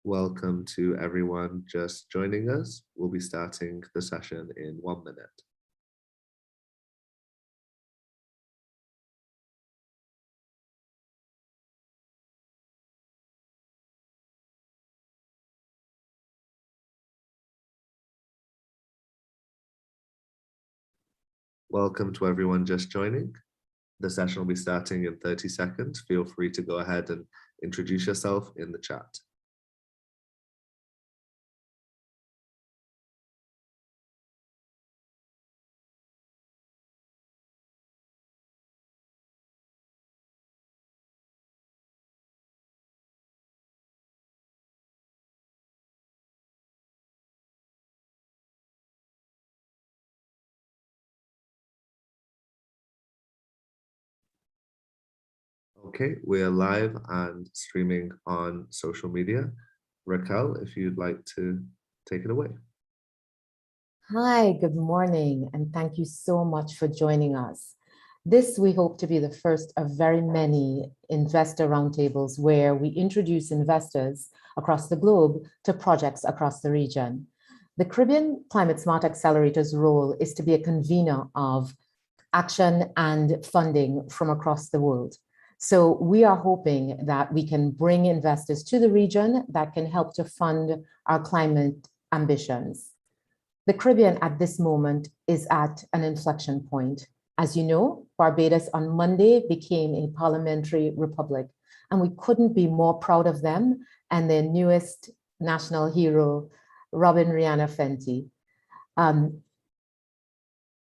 Welcome to everyone just joining us. We'll be starting the session in 1 minute. Welcome to everyone just joining. The session will be starting in 30 seconds. Feel free to go ahead and introduce yourself in the chat. Okay, we're live and streaming on social media. Raquel, if you'd like to take it away. Hi, good morning, and thank you so much for joining us. This, we hope to be the first of very many investor roundtables where we introduce investors across the globe to projects across the region. The Caribbean Climate-Smart Accelerator's role is to be a convener of action and funding from across the world. So we are hoping that we can bring investors to the region that can help to fund our climate ambitions. The Caribbean at this moment is at an inflection point. As you know, Barbados on Monday became a parliamentary republic, and we couldn't be more proud of them and their newest national hero, Robin Rihanna Fenty.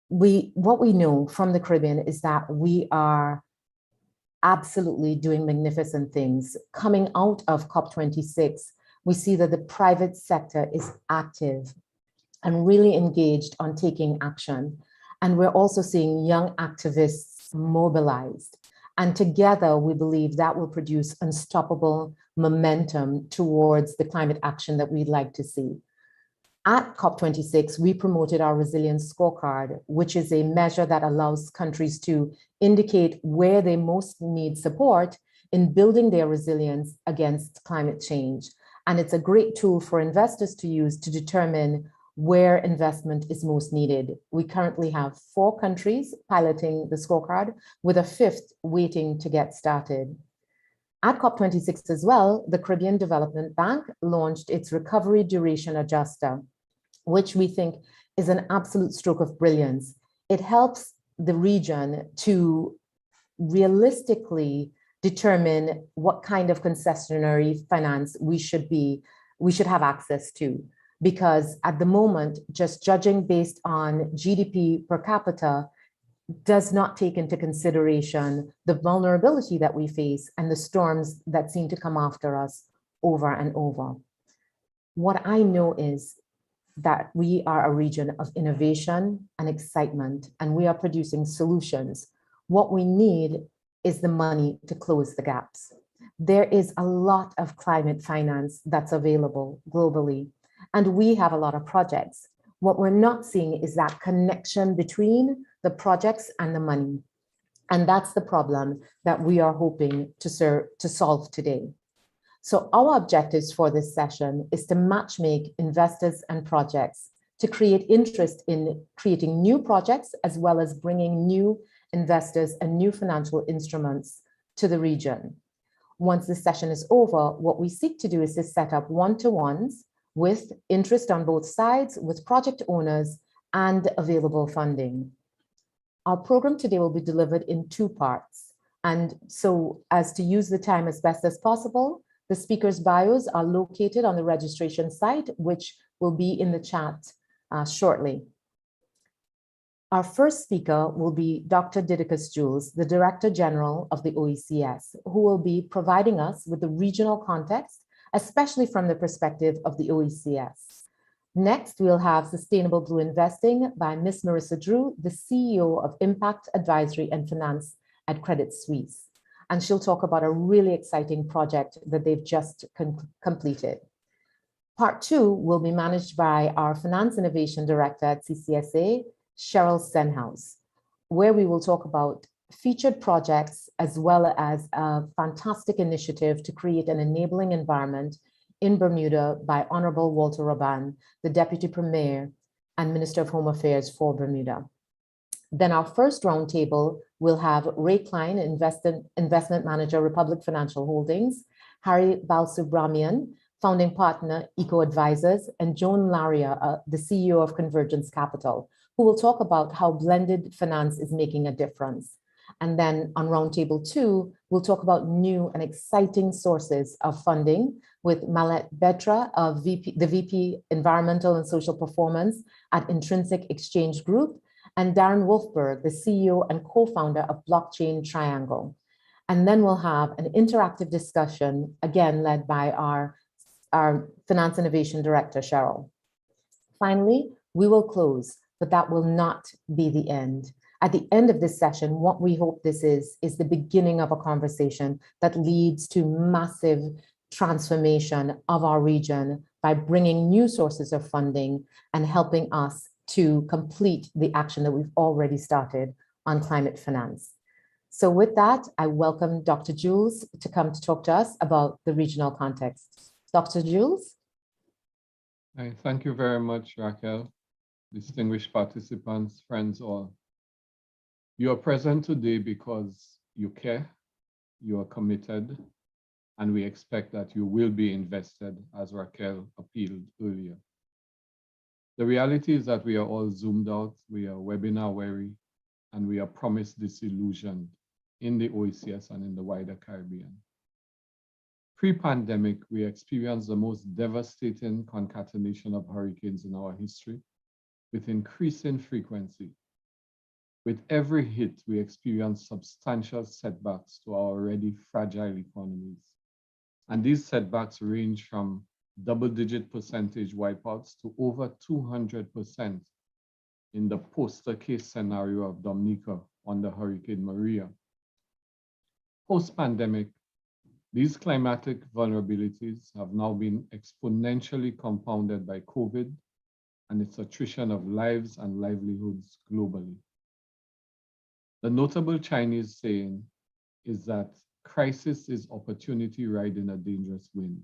What we know from the Caribbean is that we are absolutely doing magnificent things. Coming out of COP26, we see that the private sector is active and really engaged on taking action. And we're also seeing young activists mobilized. And together, we believe that will produce unstoppable momentum towards the climate action that we'd like to see. At COP26, we promoted our resilience scorecard, which is a measure that allows countries to indicate where they most need support in building their resilience against climate change. And it's a great tool for investors to use to determine where investment is most needed. We currently have 4 countries piloting the scorecard, with a 5th waiting to get started. At COP26 as well, the Caribbean Development Bank launched its Recovery Duration Adjuster, which we think is an absolute stroke of brilliance. It helps the region to realistically determine what kind of concessionary finance we should have access to. Because at the moment, just judging based on GDP per capita does not take into consideration the vulnerability that we face and the storms that seem to come after us over and over. What I know is that we are a region of innovation and excitement, and we are producing solutions. What we need is the money to close the gaps. There is a lot of climate finance that's available globally, and we have a lot of projects. What we're not seeing is that connection between the projects and the money. And that's the problem that we are hoping to solve today. So our objectives for this session is to matchmake investors and projects to create interest in creating new projects, as well as bringing new investors and new financial instruments to the region. Once the session is over, what we seek to do is to set up one-to-ones with interest on both sides, with project owners and available funding. Our program today will be delivered in 2 parts. And so as to use the time as best as possible, the speakers' bios are located on the registration site, which will be in the chat shortly. Our first speaker will be Dr. Didacus Jules, the Director General of the OECS, who will be providing us with the regional context, especially from the perspective of the OECS. Next, we'll have Sustainable Blue Investing by Ms. Marissa Drew, the CEO of Impact Advisory and Finance at Credit Suisse. And she'll talk about a really exciting project that they've just completed. Part 2 will be managed by our Finance Innovation Director at CCSA, Cheryl Senhouse, where we will talk about featured projects as well as a fantastic initiative to create an enabling environment in Bermuda by Honorable Walter Raban, the Deputy Premier and Minister of Home Affairs for Bermuda. Then our first roundtable will have Ray Klein, Investment Manager, Republic Financial Holdings, Harry Balsubrahmanian, Founding Partner, Eco Advisors, and Joan Laria, the CEO of Convergence Capital, who will talk about how blended finance is making a difference. And then on roundtable 2, we'll talk about new and exciting sources of funding with Malet Betra, the VP Environmental and Social Performance at Intrinsic Exchange Group, and Darren Wolfberg, the CEO and co-founder of Blockchain Triangle. And then we'll have an interactive discussion, again, led by our Finance Innovation Director, Cheryl. Finally, we will close, but that will not be the end. At the end of this session, what we hope this is the beginning of a conversation that leads to massive transformation of our region by bringing new sources of funding and helping us to complete the action that we've already started on climate finance. So with that, I welcome Dr. Jules to come to talk to us about the regional context. Dr. Jules? Hi, thank you very much, Raquel. Distinguished participants, friends all. You are present today because you care, you are committed, and we expect that you will be invested, as Raquel appealed earlier. The reality is that we are all zoomed out, we are webinar weary, and we are promised disillusioned in the OECS and in the wider Caribbean. Pre-pandemic, we experienced the most devastating concatenation of hurricanes in our history, with increasing frequency. With every hit, we experienced substantial setbacks to our already fragile economies. And these setbacks range from double-digit percentage wipeouts to over 200% in the poster case scenario of Dominica under Hurricane Maria. Post-pandemic, these climatic vulnerabilities have now been exponentially compounded by COVID and its attrition of lives and livelihoods globally. The notable Chinese saying is that crisis is opportunity riding a dangerous wind.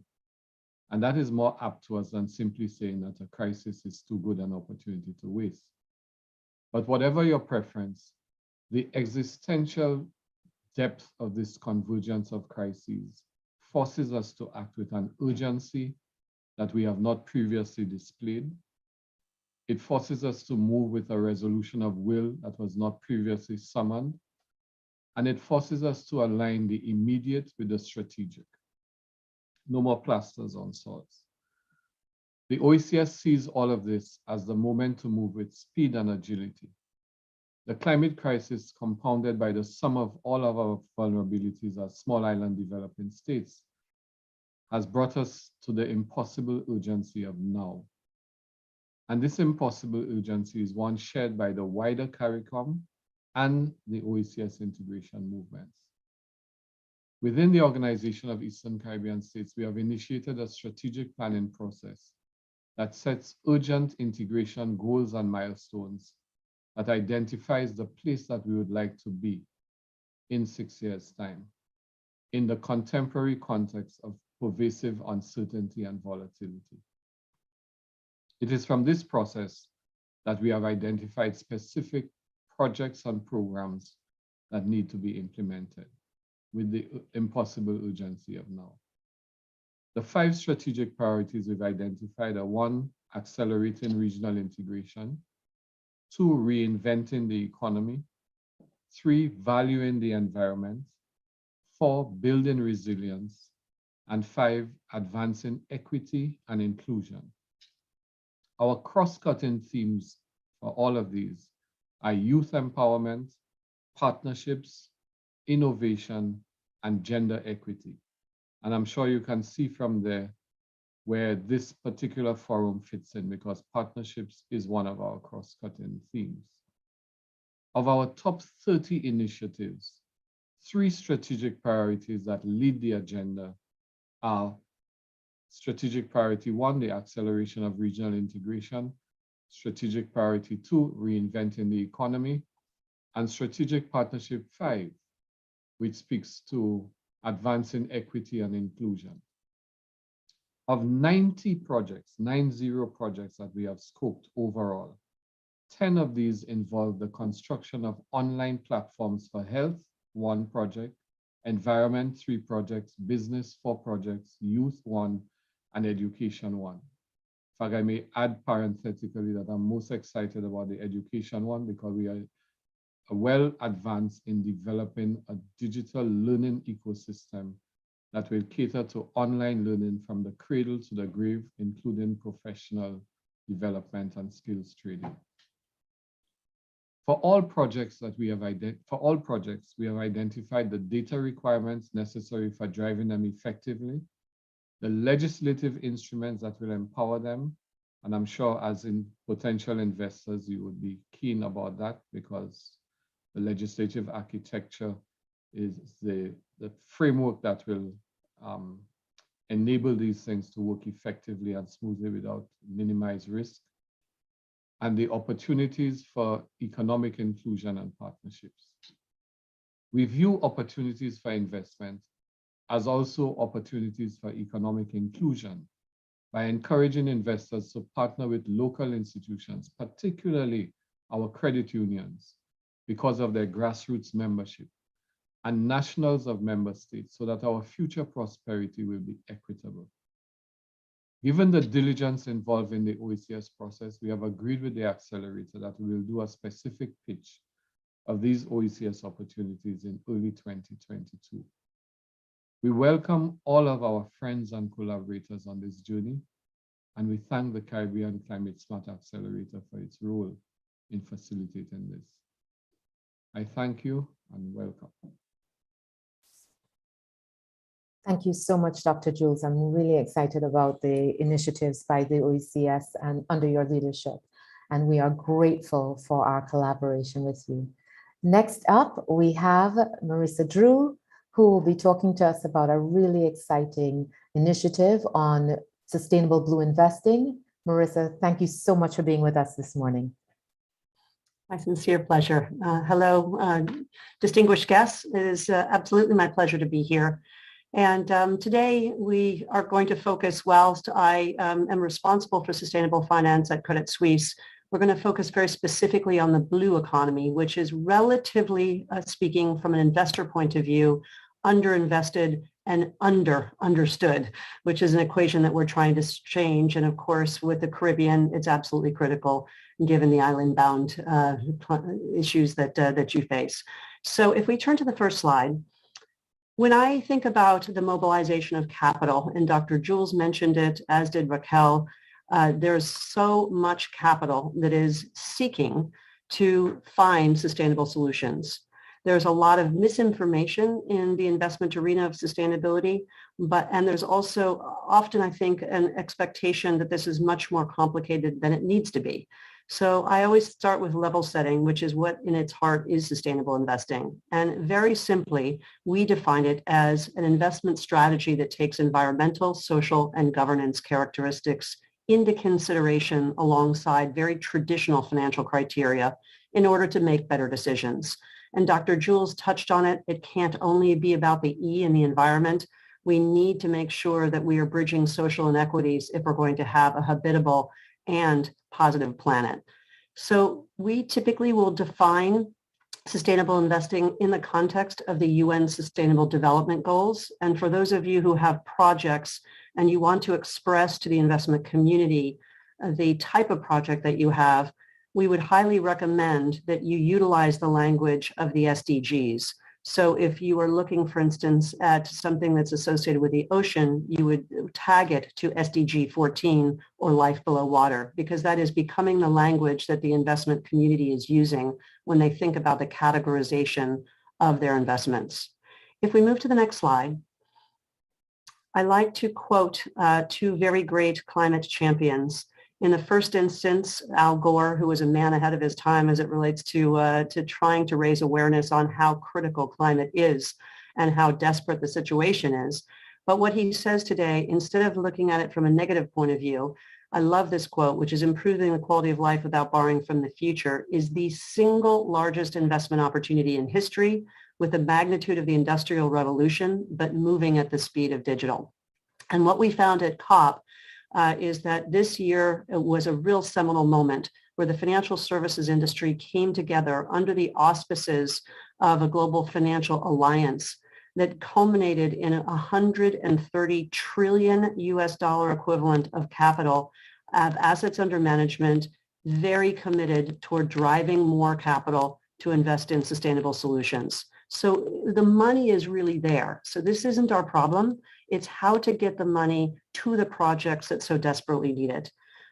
And that is more apt to us than simply saying that a crisis is too good an opportunity to waste. But whatever your preference, the existential depth of this convergence of crises forces us to act with an urgency that we have not previously displayed. It forces us to move with a resolution of will that was not previously summoned. And it forces us to align the immediate with the strategic. No more plasters on swords. The OECS sees all of this as the moment to move with speed and agility. The climate crisis, compounded by the sum of all of our vulnerabilities as small island developing states, has brought us to the impossible urgency of now. And this impossible urgency is one shared by the wider CARICOM and the OECS integration movements. Within the Organization of Eastern Caribbean States, we have initiated a strategic planning process that sets urgent integration goals and milestones that identifies the place that we would like to be in 6 years' time in the contemporary context of pervasive uncertainty and volatility. It is from this process that we have identified specific projects and programs that need to be implemented with the impossible urgency of now. The 5 strategic priorities we've identified are: 1, accelerating regional integration; 2, reinventing the economy; 3, valuing the environment; 4, building resilience; and 5, advancing equity and inclusion. Our cross-cutting themes for all of these are youth empowerment, partnerships, innovation, and gender equity. And I'm sure you can see from there where this particular forum fits in, because partnerships is one of our cross-cutting themes. Of our top 30 initiatives, 3 strategic priorities that lead the agenda are strategic priority 1, the acceleration of regional integration; strategic priority 2, reinventing the economy; and strategic partnership 5, which speaks to advancing equity and inclusion. Of 90 projects, 90 projects that we have scoped overall, 10 of these involve the construction of online platforms for health, 1 project, environment, 3 projects, business, 4 projects, youth, 1, and education, 1. In fact, I may add parenthetically that I'm most excited about the education one because we are well advanced in developing a digital learning ecosystem that will cater to online learning from the cradle to the grave, including professional development and skills training. For all projects, we have identified the data requirements necessary for driving them effectively, the legislative instruments that will empower them, and I'm sure as in potential investors, you would be keen about that because the legislative architecture is the framework that will enable these things to work effectively and smoothly without minimize risk, and the opportunities for economic inclusion and partnerships. We view opportunities for investment as also opportunities for economic inclusion by encouraging investors to partner with local institutions, particularly our credit unions, because of their grassroots membership, and nationals of member states, so that our future prosperity will be equitable. Given the diligence involved in the OECS process, we have agreed with the accelerator that we will do a specific pitch of these OECS opportunities in early 2022. We welcome all of our friends and collaborators on this journey, and we thank the Caribbean Climate-Smart Accelerator for its role in facilitating this. I thank you and welcome. Thank you so much, Dr. Jules. I'm really excited about the initiatives by the OECS and under your leadership, and we are grateful for our collaboration with you. Next up, we have Marissa Drew, who will be talking to us about a really exciting initiative on sustainable blue investing. Marissa, thank you so much for being with us this morning. My sincere pleasure. Hello, distinguished guests. It is absolutely my pleasure to be here. And today we are going to focus, whilst I am responsible for sustainable finance at Credit Suisse, we're going to focus very specifically on the blue economy, which is relatively speaking from an investor point of view, underinvested and understood, which is an equation that we're trying to change. And of course, with the Caribbean, it's absolutely critical given the island-bound issues that you face. So if we turn to the first slide, when I think about the mobilization of capital, and Dr. Jules mentioned it, as did Raquel, there's so much capital that is seeking to find sustainable solutions. There's a lot of misinformation in the investment arena of sustainability, and there's also often, I think, an expectation that this is much more complicated than it needs to be. So I always start with level setting, which is what in its heart is sustainable investing. And very simply, we define it as an investment strategy that takes environmental, social, and governance characteristics into consideration alongside very traditional financial criteria in order to make better decisions. And Dr. Jules touched on it. It can't only be about the E in the environment. We need to make sure that we are bridging social inequities if we're going to have a habitable and positive planet. So we typically will define sustainable investing in the context of the UN Sustainable Development Goals. And for those of you who have projects and you want to express to the investment community the type of project that you have, we would highly recommend that you utilize the language of the SDGs. So if you are looking, for instance, at something that's associated with the ocean, you would tag it to SDG 14 or life below water, because that is becoming the language that the investment community is using when they think about the categorization of their investments. If we move to the next slide, I like to quote two very great climate champions. In the first instance, Al Gore, who was a man ahead of his time as it relates to trying to raise awareness on how critical climate is and how desperate the situation is. But what he says today, instead of looking at it from a negative point of view, I love this quote, which is improving the quality of life without borrowing from the future is the single largest investment opportunity in history with the magnitude of the Industrial Revolution, but moving at the speed of digital. And what we found at COP is that this year was a real seminal moment where the financial services industry came together under the auspices of a global financial alliance that culminated in $130 trillion US dollar equivalent of capital, of assets under management, very committed toward driving more capital to invest in sustainable solutions. So the money is really there. So this isn't our problem. It's how to get the money to the projects that so desperately need it.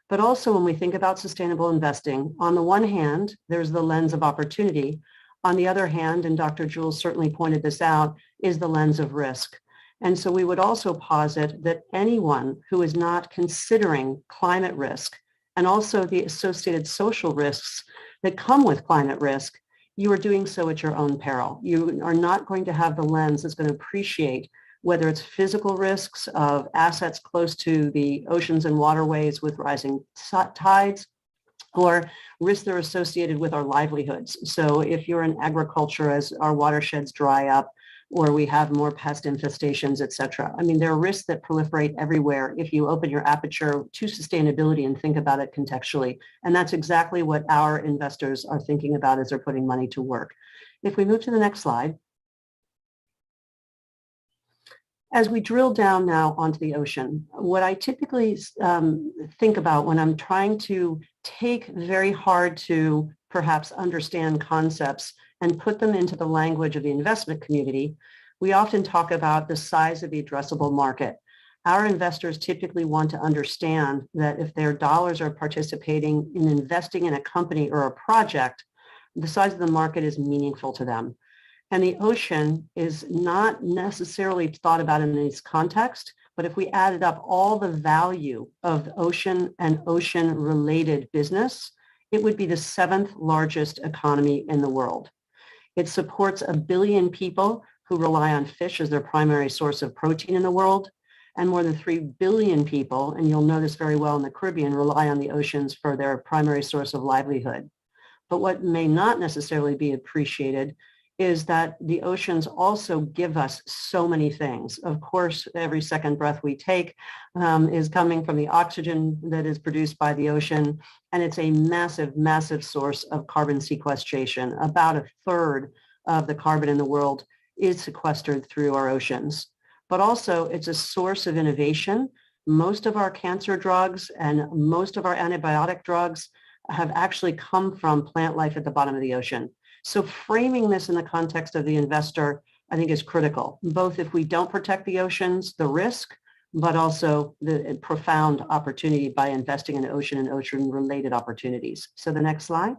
But also when we think about sustainable investing, on the one hand, there's the lens of opportunity. On the other hand, and Dr. Jules certainly pointed this out, is the lens of risk. And so we would also posit that anyone who is not considering climate risk and also the associated social risks that come with climate risk, you are doing so at your own peril. You are not going to have the lens that's going to appreciate whether it's physical risks of assets close to the oceans and waterways with rising tides, or risks that are associated with our livelihoods. So if you're in agriculture as our watersheds dry up, or we have more pest infestations, et cetera. I mean, there are risks that proliferate everywhere if you open your aperture to sustainability and think about it contextually. And that's exactly what our investors are thinking about as they're putting money to work. If we move to the next slide. As we drill down now onto the ocean, what I typically think about when I'm trying to take very hard to perhaps understand concepts and put them into the language of the investment community, we often talk about the size of the addressable market. Our investors typically want to understand that if their dollars are participating in investing in a company or a project, the size of the market is meaningful to them. And the ocean is not necessarily thought about in this context, but if we added up all the value of the ocean and ocean-related business, it would be the 7th largest economy in the world. It supports 1 billion people who rely on fish as their primary source of protein in the world, and more than 3 billion people, and you'll know this very well in the Caribbean, rely on the oceans for their primary source of livelihood. But what may not necessarily be appreciated is that the oceans also give us so many things. Of course, every second breath we take is coming from the oxygen that is produced by the ocean, and it's a massive, massive source of carbon sequestration. About 1/3 of the carbon in the world is sequestered through our oceans. But also, it's a source of innovation. Most of our cancer drugs and most of our antibiotic drugs have actually come from plant life at the bottom of the ocean. So framing this in the context of the investor, I think, is critical, both if we don't protect the oceans, the risk, but also the profound opportunity by investing in ocean and ocean-related opportunities. So the next slide.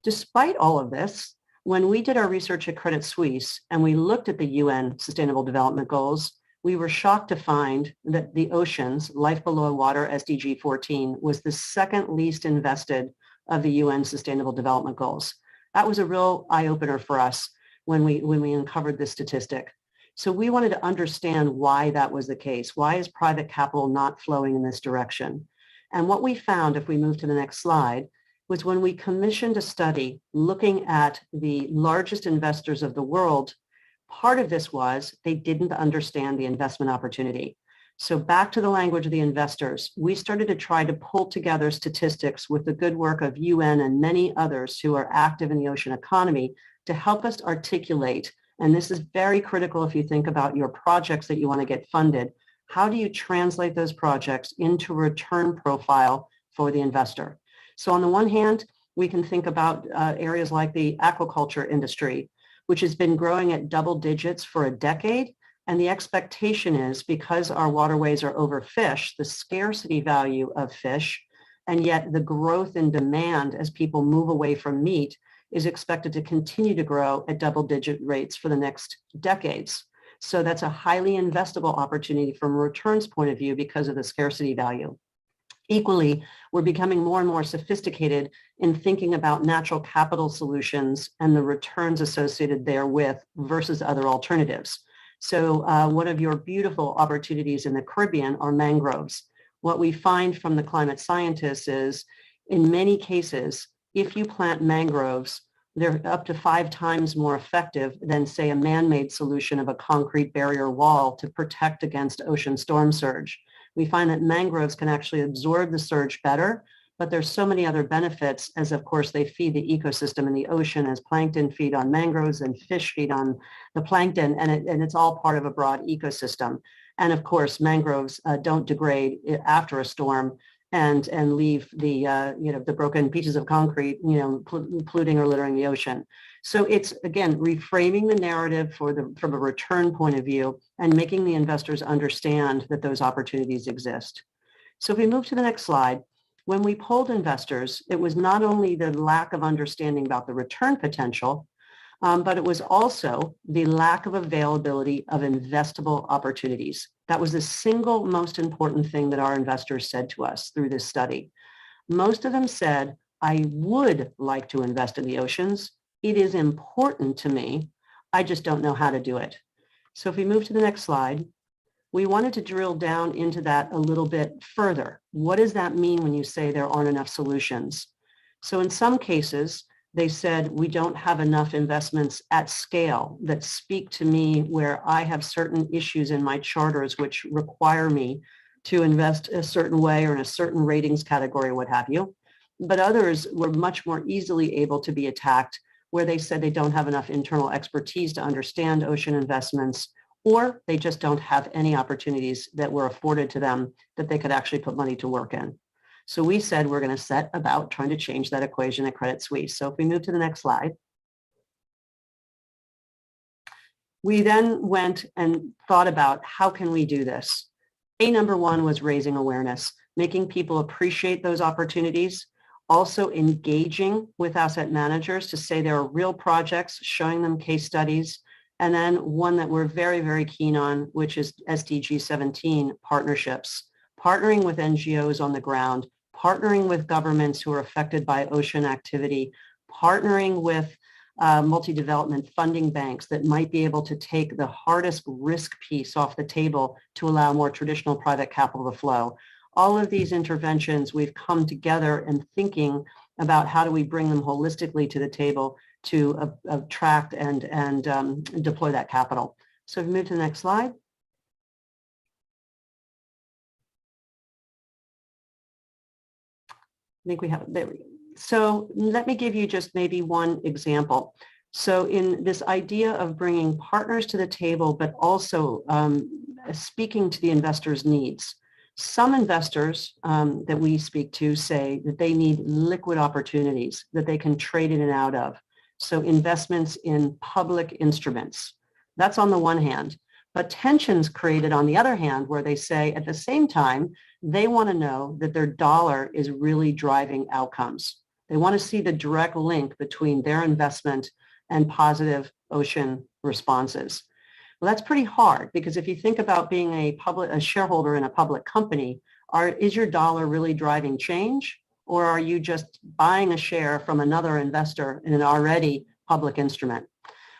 Despite all of this, when we did our research at Credit Suisse and we looked at the UN Sustainable Development Goals, we were shocked to find that the oceans, life below water, SDG 14, was the second least invested of the UN Sustainable Development Goals. That was a real eye-opener for us when we uncovered this statistic. So we wanted to understand why that was the case. Why is private capital not flowing in this direction? And what we found, if we move to the next slide, was when we commissioned a study looking at the largest investors of the world, part of this was they didn't understand the investment opportunity. So back to the language of the investors, we started to try to pull together statistics with the good work of UN and many others who are active in the ocean economy to help us articulate, and this is very critical if you think about your projects that you want to get funded, how do you translate those projects into a return profile for the investor? So on the one hand, we can think about areas like the aquaculture industry, which has been growing at double digits for a decade. And the expectation is because our waterways are overfished, the scarcity value of fish, and yet the growth in demand as people move away from meat is expected to continue to grow at double-digit rates for the next decades. So that's a highly investable opportunity from a returns point of view because of the scarcity value. Equally, we're becoming more and more sophisticated in thinking about natural capital solutions and the returns associated therewith versus other alternatives. So one of your beautiful opportunities in the Caribbean are mangroves. What we find from the climate scientists is, in many cases, if you plant mangroves They're up to 5 times more effective than, say, a man-made solution of a concrete barrier wall to protect against ocean storm surge. We find that mangroves can actually absorb the surge better, but there's so many other benefits, as of course they feed the ecosystem in the ocean, as plankton feed on mangroves and fish feed on the plankton, and it's all part of a broad ecosystem. And of course, mangroves don't degrade after a storm and leave the the broken pieces of concrete polluting or littering the ocean. So it's, again, reframing the narrative from a return point of view and making the investors understand that those opportunities exist. So if we move to the next slide, when we polled investors, it was not only the lack of understanding about the return potential, but it was also the lack of availability of investable opportunities. That was the single most important thing that our investors said to us through this study. Most of them said, I would like to invest in the oceans. It is important to me. I just don't know how to do it. So if we move to the next slide, we wanted to drill down into that a little bit further. What does that mean when you say there aren't enough solutions? So in some cases, they said, we don't have enough investments at scale that speak to me where I have certain issues in my charters which require me to invest a certain way or in a certain ratings category, what have you. But others were much more easily able to be attacked where they said they don't have enough internal expertise to understand ocean investments, or they just don't have any opportunities that were afforded to them that they could actually put money to work in. So we said we're going to set about trying to change that equation at Credit Suisse. So if we move to the next slide. We then went and thought about how can we do this? Number one was raising awareness, making people appreciate those opportunities, also engaging with asset managers to say there are real projects, showing them case studies, and then one that we're very, very keen on, which is SDG 17 partnerships, partnering with NGOs on the ground, partnering with governments who are affected by ocean activity, partnering with multi-development funding banks that might be able to take the hardest risk piece off the table to allow more traditional private capital to flow. All of these interventions, we've come together and thinking about how do we bring them holistically to the table to attract and deploy that capital. So if we move to the next slide. I think we have, there we go. So let me give you just maybe one example. So in this idea of bringing partners to the table, but also speaking to the investors' needs. Some investors that we speak to say that they need liquid opportunities that they can trade in and out of. So investments in public instruments. That's on the one hand. But tensions created on the other hand, where they say at the same time, they want to know that their dollar is really driving outcomes. They want to see the direct link between their investment and positive ocean responses. Well, that's pretty hard because if you think about being a shareholder in a public company, is your dollar really driving change, or are you just buying a share from another investor in an already public instrument?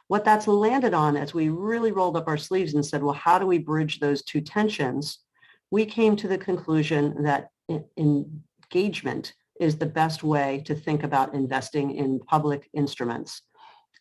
What that's landed on as we really rolled up our sleeves and said, well, how do we bridge those two tensions? We came to the conclusion that engagement is the best way to think about investing in public instruments.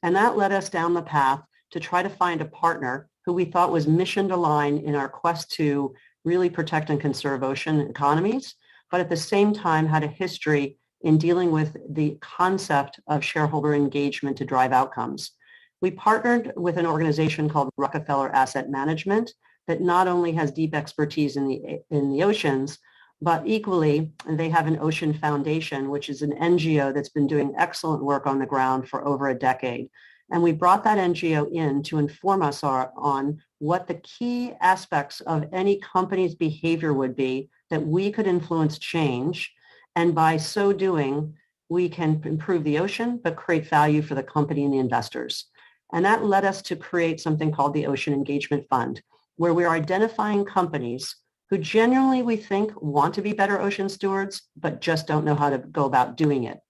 And that led us down the path to try to find a partner who we thought was mission aligned in our quest to really protect and conserve ocean economies, but at the same time had a history in dealing with the concept of shareholder engagement to drive outcomes. We partnered with an organization called Rockefeller Asset Management that not only has deep expertise in the oceans, but equally they have an Ocean Foundation, which is an NGO that's been doing excellent work on the ground for over a decade. And we brought that NGO in to inform us on what the key aspects of any company's behavior would be that we could influence change. And by so doing, we can improve the ocean, but create value for the company and the investors. And that led us to create something called the Ocean Engagement Fund, where we're identifying companies who genuinely we think want to be better ocean stewards, but just don't know how to go about doing it.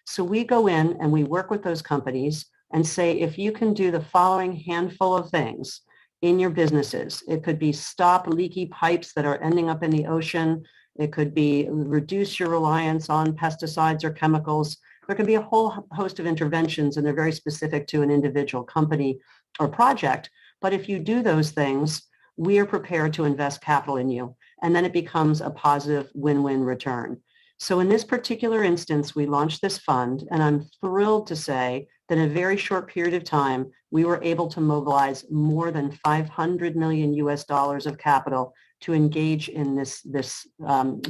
So we go in and we work with those companies and say, if you can do the following handful of things in your businesses, it could be stop leaky pipes that are ending up in the ocean. It could be reduce your reliance on pesticides or chemicals. There can be a whole host of interventions, and they're very specific to an individual company or project. But if you do those things, we are prepared to invest capital in you. And then it becomes a positive win-win return. So in this particular instance, we launched this fund, and I'm thrilled to say that in a very short period of time, we were able to mobilize more than 500 million US dollars of capital to engage in this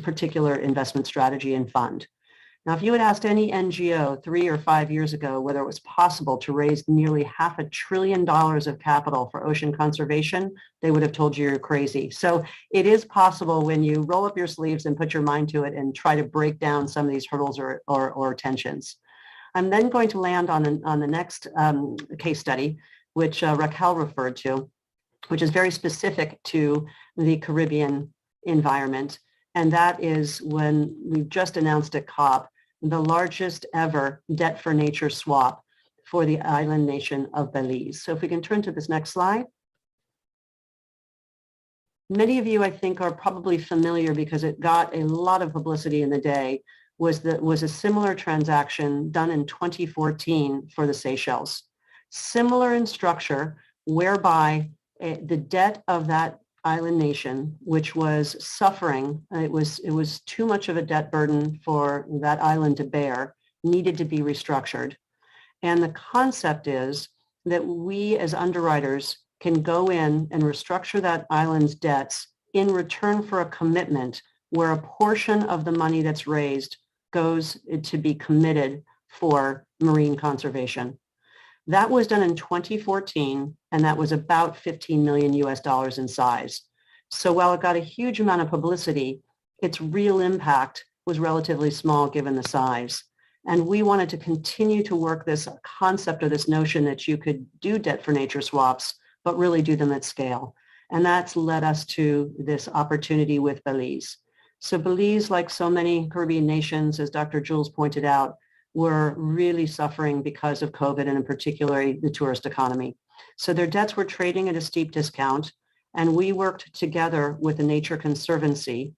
particular investment strategy and fund. Now, if you had asked any NGO 3 or 5 years ago whether it was possible to raise nearly $500 billion of capital for ocean conservation, they would have told you you're crazy. So it is possible when you roll up your sleeves and put your mind to it and try to break down some of these hurdles or tensions. I'm then going to land on the next case study, which Raquel referred to, which is very specific to the Caribbean environment. And that is when we've just announced at COP the largest ever debt for nature swap for the island nation of Belize. So if we can turn to this next slide. Many of you, I think, are probably familiar because it got a lot of publicity in the day, was a similar transaction done in 2014 for the Seychelles. Similar in structure, whereby the debt of that island nation, which was suffering, it was too much of a debt burden for that island to bear, needed to be restructured. And the concept is that we as underwriters can go in and restructure that island's debts in return for a commitment where a portion of the money that's raised goes to be committed for marine conservation. That was done in 2014, and that was about 15 million US dollars in size. So while it got a huge amount of publicity, its real impact was relatively small given the size. And we wanted to continue to work this concept or this notion that you could do debt for nature swaps, but really do them at scale. And that's led us to this opportunity with Belize. So Belize, like so many Caribbean nations, as Dr. Jules pointed out, were really suffering because of COVID, and in particular the tourist economy. So their debts were trading at a steep discount, and we worked together with the Nature Conservancy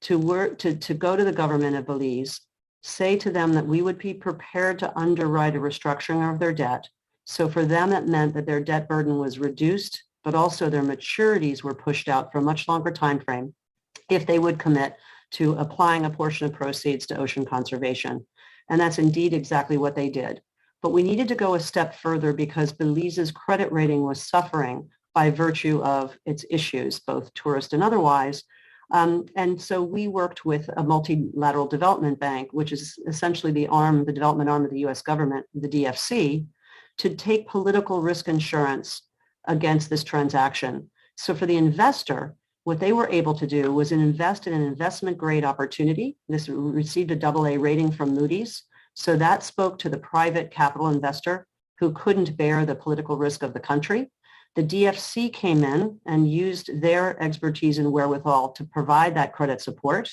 to go to the government of Belize, say to them that we would be prepared to underwrite a restructuring of their debt. So for them, it meant that their debt burden was reduced, but also their maturities were pushed out for a much longer time frame if they would commit to applying a portion of proceeds to ocean conservation. And that's indeed exactly what they did. But we needed to go a step further because Belize's credit rating was suffering by virtue of its issues, both tourist and otherwise. And so we worked with a multilateral development bank, which is essentially the development arm of the US government, the DFC, to take political risk insurance against this transaction. So for the investor, what they were able to do was invest in an investment grade opportunity. This received a AA rating from Moody's. So that spoke to the private capital investor who couldn't bear the political risk of the country. The DFC came in and used their expertise and wherewithal to provide that credit support.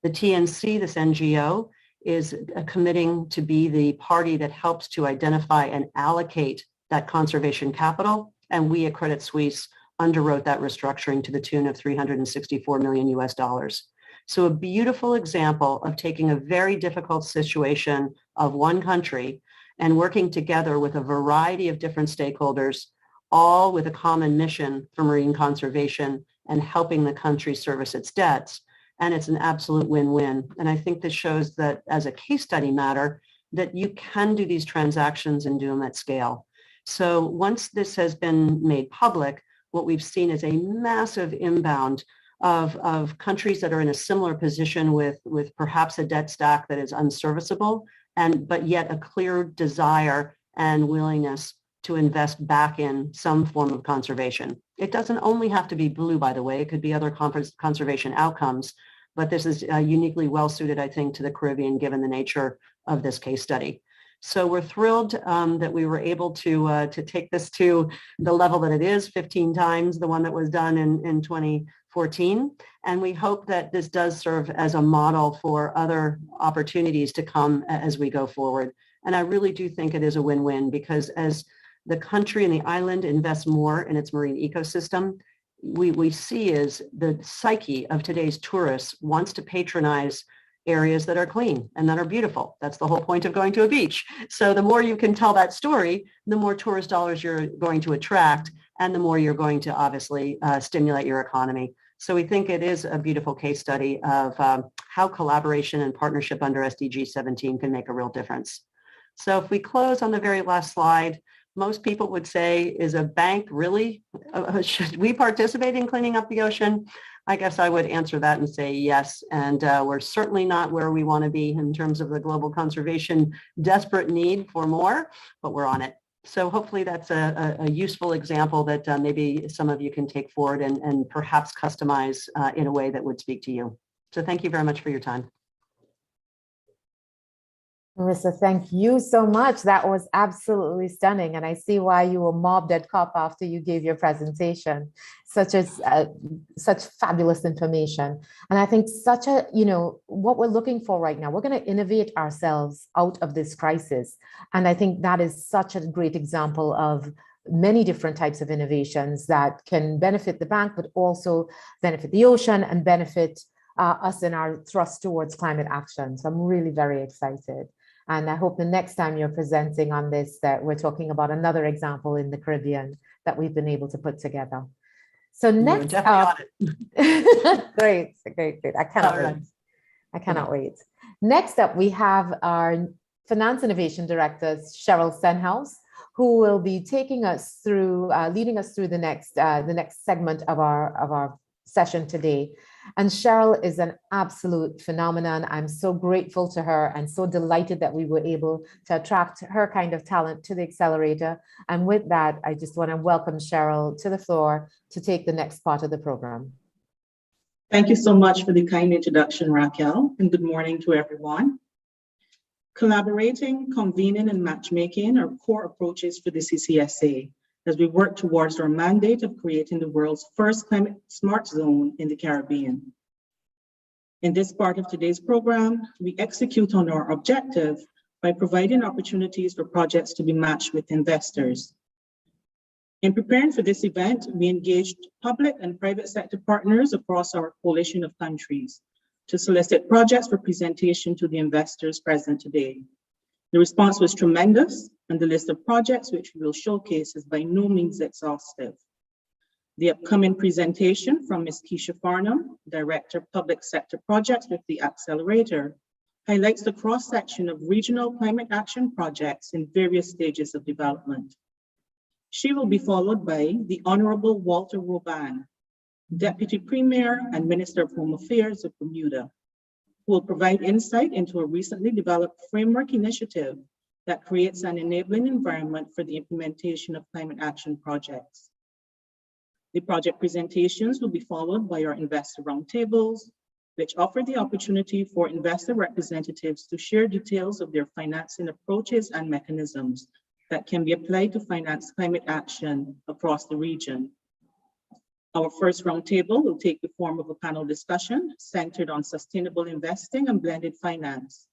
The TNC, this NGO, is committing to be the party that helps to identify and allocate that conservation capital. And we at Credit Suisse underwrote that restructuring to the tune of 364 million US dollars. So a beautiful example of taking a very difficult situation of one country and working together with a variety of different stakeholders, all with a common mission for marine conservation and helping the country service its debts. And it's an absolute win-win. And I think this shows that as a case study matter, that you can do these transactions and do them at scale. So once this has been made public, what we've seen is a massive inbound of countries that are in a similar position with perhaps a debt stack that is unserviceable, but yet a clear desire and willingness to invest back in some form of conservation. It doesn't only have to be blue, by the way. It could be other conservation outcomes, but this is uniquely well suited, I think, to the Caribbean, given the nature of this case study. So we're thrilled that we were able to take this to the level that it is, 15 times the one that was done in 2014. And we hope that this does serve as a model for other opportunities to come as we go forward. And I really do think it is a win-win, because as the country and the island invests more in its marine ecosystem, we see is the psyche of today's tourists wants to patronize areas that are clean and that are beautiful. That's the whole point of going to a beach. So the more you can tell that story, the more tourist dollars you're going to attract, and the more you're going to obviously stimulate your economy. So we think it is a beautiful case study of how collaboration and partnership under SDG 17 can make a real difference. So if we close on the very last slide, most people would say, is a bank really, should we participate in cleaning up the ocean? I guess I would answer that and say yes. And we're certainly not where we want to be in terms of the global conservation desperate need for more, but we're on it. So hopefully that's a useful example that maybe some of you can take forward and perhaps customize in a way that would speak to you. So thank you very much for your time. Marissa, thank you so much. That was absolutely stunning. And I see why you were mobbed at COP after you gave your presentation. Such fabulous information. And I think what we're looking for right now, we're going to innovate ourselves out of this crisis. And I think that is such a great example of many different types of innovations that can benefit the bank, but also benefit the ocean and benefit us in our thrust towards climate action. So I'm really very excited. And I hope the next time you're presenting on this, that we're talking about another example in the Caribbean that we've been able to put together. So next up, great. I cannot wait. I cannot wait. Next up, we have our Finance Innovation Director, Cheryl Senhouse, who will be taking us through, leading us through the next segment of our session today. And Cheryl is an absolute phenomenon. I'm so grateful to her and so delighted that we were able to attract her kind of talent to the accelerator. And with that, I just want to welcome Cheryl to the floor to take the next part of the program. Thank you so much for the kind introduction, Raquel, and good morning to everyone. Collaborating, convening, and matchmaking are core approaches for the CCSA as we work towards our mandate of creating the world's first climate-smart zone in the Caribbean. In this part of today's program, we execute on our objective by providing opportunities for projects to be matched with investors. In preparing for this event, we engaged public and private sector partners across our coalition of countries to solicit projects for presentation to the investors present today. The response was tremendous, and the list of projects which we will showcase is by no means exhaustive. The upcoming presentation from Ms. Keisha Farnham, Director of Public Sector Projects with the Accelerator, highlights the cross-section of regional climate action projects in various stages of development. She will be followed by the Honorable Walter Roban, Deputy Premier and Minister of Home Affairs of Bermuda, who will provide insight into a recently developed framework initiative that creates an enabling environment for the implementation of climate action projects. The project presentations will be followed by our investor roundtables, which offer the opportunity for investor representatives to share details of their financing approaches and mechanisms that can be applied to finance climate action across the region. Our first roundtable will take the form of a panel discussion centered on sustainable investing and blended finance,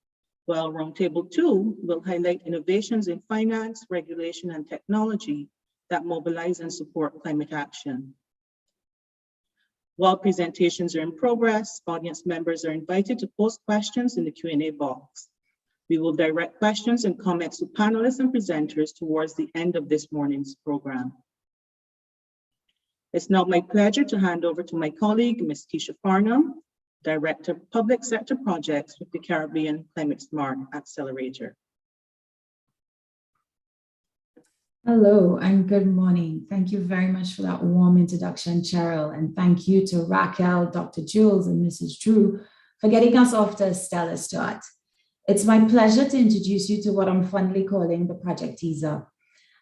while roundtable 2 will highlight innovations in finance, regulation, and technology that mobilize and support climate action. While presentations are in progress, audience members are invited to post questions in the Q&A box. We will direct questions and comments to panelists and presenters towards the end of this morning's program. It's now my pleasure to hand over to my colleague, Ms. Keisha Farnham, Director of Public Sector Projects with the Caribbean Climate-Smart Accelerator. Hello and good morning. Thank you very much for that warm introduction, Cheryl, and thank you to Raquel, Dr. Jules, and Mrs. Drew for getting us off to a stellar start. It's my pleasure to introduce you to what I'm fondly calling the project teaser.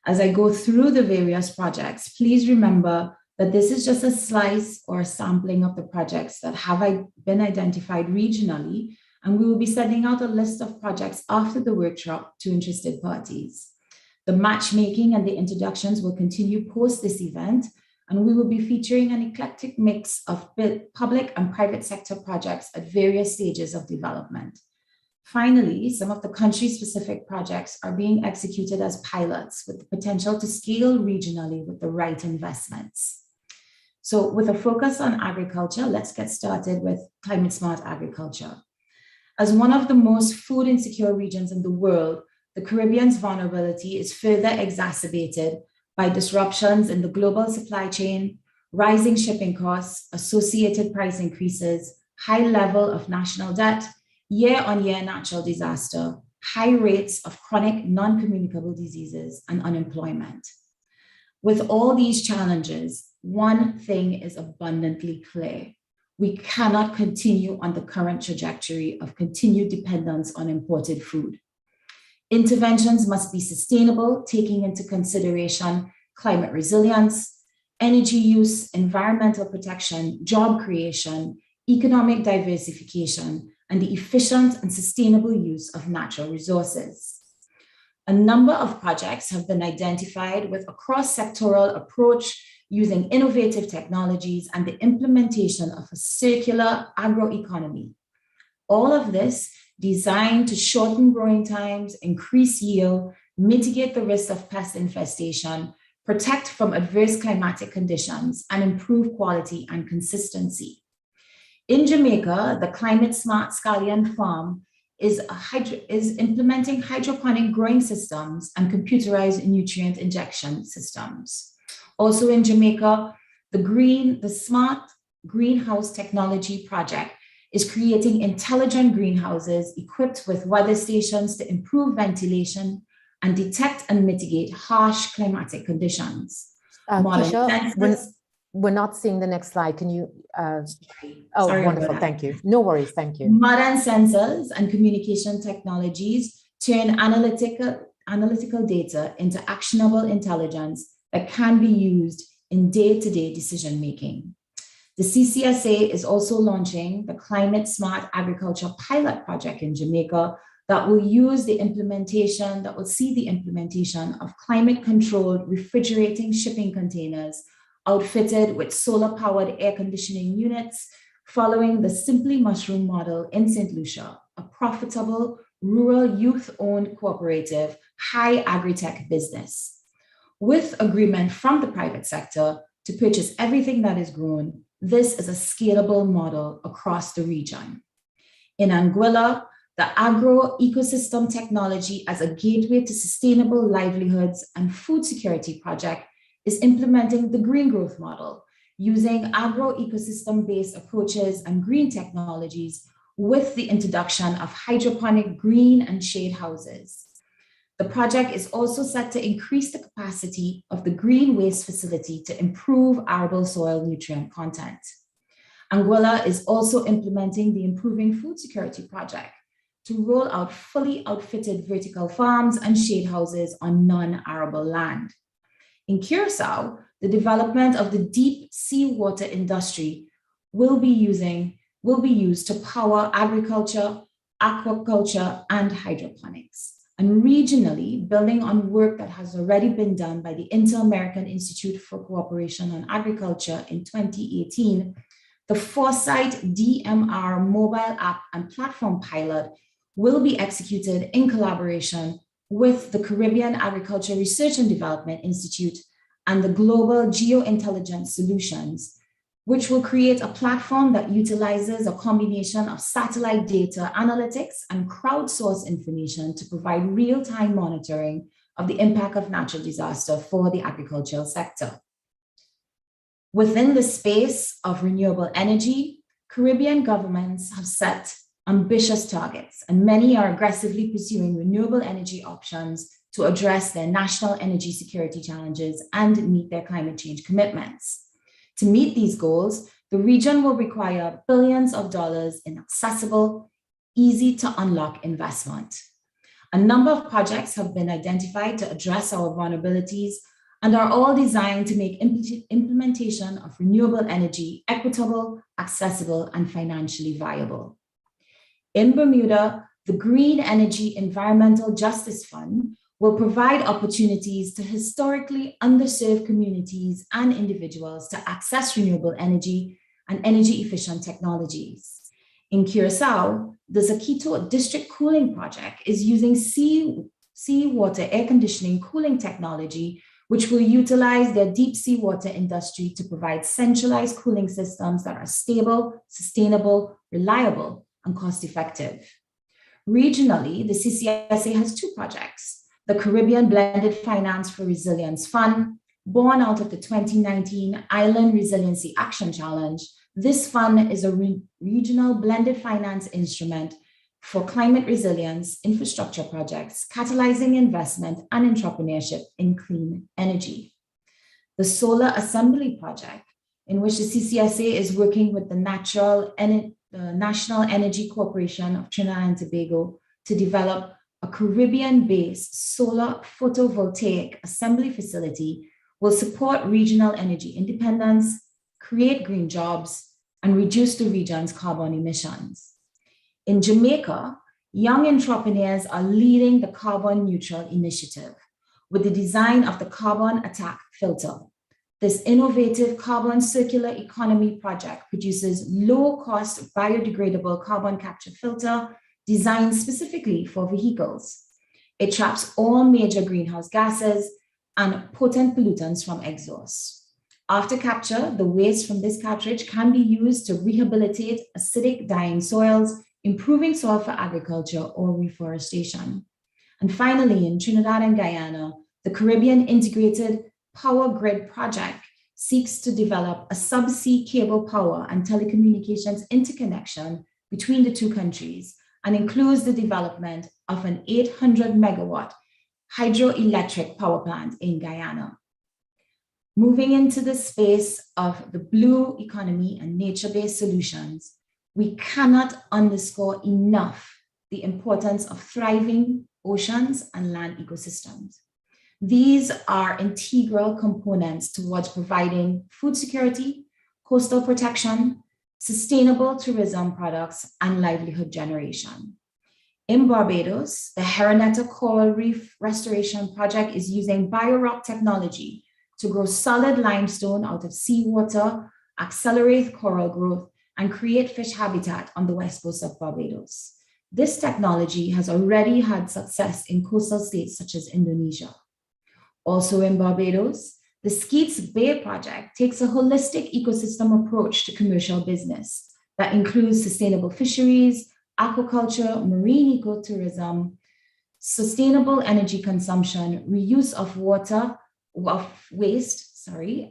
As I go through the various projects, please remember that this is just a slice or a sampling of the projects that have been identified regionally, and we will be sending out a list of projects after the workshop to interested parties. The matchmaking and the introductions will continue post this event, and we will be featuring an eclectic mix of public and private sector projects at various stages of development. Finally, some of the country-specific projects are being executed as pilots with the potential to scale regionally with the right investments. So with a focus on agriculture, let's get started with climate-smart agriculture. As one of the most food insecure regions in the world, the Caribbean's vulnerability is further exacerbated by disruptions in the global supply chain, rising shipping costs, associated price increases, high level of national debt, year-on-year natural disaster, high rates of chronic non-communicable diseases, and unemployment. With all these challenges, one thing is abundantly clear. We cannot continue on the current trajectory of continued dependence on imported food. Interventions must be sustainable, taking into consideration climate resilience, energy use, environmental protection, job creation, economic diversification, and the efficient and sustainable use of natural resources. A number of projects have been identified with a cross-sectoral approach using innovative technologies and the implementation of a circular agroeconomy. All of this designed to shorten growing times, increase yield, mitigate the risk of pest infestation, protect from adverse climatic conditions, and improve quality and consistency. In Jamaica, the Climate-Smart Scallion Farm is implementing hydroponic growing systems and computerized nutrient injection systems. Also in Jamaica, the Smart Greenhouse Technology Project is creating intelligent greenhouses equipped with weather stations to improve ventilation and detect and mitigate harsh climatic conditions. Keisha, we're not seeing the next slide. Can you? Oh, Sorry, wonderful. Thank you. No worries. Thank you. Modern sensors and communication technologies turn analytical data into actionable intelligence that can be used in day-to-day decision-making. The CCSA is also launching the Climate-Smart Agriculture Pilot Project in Jamaica that will see the implementation of climate-controlled refrigerating shipping containers outfitted with solar-powered air conditioning units, following the Simply Mushroom model in St. Lucia, a profitable rural youth-owned cooperative high agri-tech business. With agreement from the private sector to purchase everything that is grown, this is a scalable model across the region. In Anguilla, the agro-ecosystem technology as a gateway to sustainable livelihoods and food security project is implementing the green growth model, using agro-ecosystem-based approaches and green technologies with the introduction of hydroponic green and shade houses. The project is also set to increase the capacity of the green waste facility to improve arable soil nutrient content. Anguilla is also implementing the Improving Food Security Project to roll out fully outfitted vertical farms and shade houses on non-arable land. In Curacao, the development of the deep seawater industry will be used to power agriculture, aquaculture, and hydroponics. And regionally, building on work that has already been done by the Inter-American Institute for Cooperation on Agriculture in 2018, the Foresight DMR mobile app and platform pilot will be executed in collaboration with the Caribbean Agriculture Research and Development Institute and the Global Geointelligence Solutions, which will create a platform that utilizes a combination of satellite data analytics and crowdsourced information to provide real-time monitoring of the impact of natural disaster for the agricultural sector. Within the space of renewable energy, Caribbean governments have set ambitious targets, and many are aggressively pursuing renewable energy options to address their national energy security challenges and meet their climate change commitments. To meet these goals, the region will require billions of dollars in accessible, easy to unlock investment. A number of projects have been identified to address our vulnerabilities and are all designed to make implementation of renewable energy equitable, accessible, and financially viable. In Bermuda, the Green Energy Environmental Justice Fund will provide opportunities to historically underserved communities and individuals to access renewable energy and energy efficient technologies. In Curacao, the Zaquito District Cooling Project is using seawater air conditioning cooling technology, which will utilize their deep seawater industry to provide centralized cooling systems that are stable, sustainable, reliable, and cost-effective. Regionally, the CCSA has two projects: the Caribbean Blended Finance for Resilience Fund, born out of the 2019 Island Resiliency Action Challenge. This fund is a regional blended finance instrument for climate resilience infrastructure projects, catalyzing investment and entrepreneurship in clean energy. The Solar Assembly Project, in which the CCSA is working with the National Energy Corporation of Trinidad and Tobago to develop a Caribbean-based solar photovoltaic assembly facility, will support regional energy independence, create green jobs, and reduce the region's carbon emissions. In Jamaica, young entrepreneurs are leading the carbon neutral initiative with the design of the Carbon Attack Filter. This innovative carbon circular economy project produces low-cost biodegradable carbon capture filter designed specifically for vehicles. It traps all major greenhouse gases and potent pollutants from exhaust. After capture, the waste from this cartridge can be used to rehabilitate acidic dying soils, improving soil for agriculture or reforestation. And finally, in Trinidad and Guyana, the Caribbean Integrated Power Grid Project seeks to develop a subsea cable power and telecommunications interconnection between the two countries and includes the development of an 800 megawatt hydroelectric power plant in Guyana. Moving into the space of the blue economy and nature-based solutions, we cannot underscore enough the importance of thriving oceans and land ecosystems. These are integral components towards providing food security, coastal protection, sustainable tourism products, and livelihood generation. In Barbados, the Heronetta Coral Reef Restoration Project is using biorock technology to grow solid limestone out of seawater, accelerate coral growth, and create fish habitat on the west coast of Barbados. This technology has already had success in coastal states such as Indonesia. Also in Barbados, the Skeets Bay project takes a holistic ecosystem approach to commercial business that includes sustainable fisheries, aquaculture, marine ecotourism, sustainable energy consumption, reuse of waste,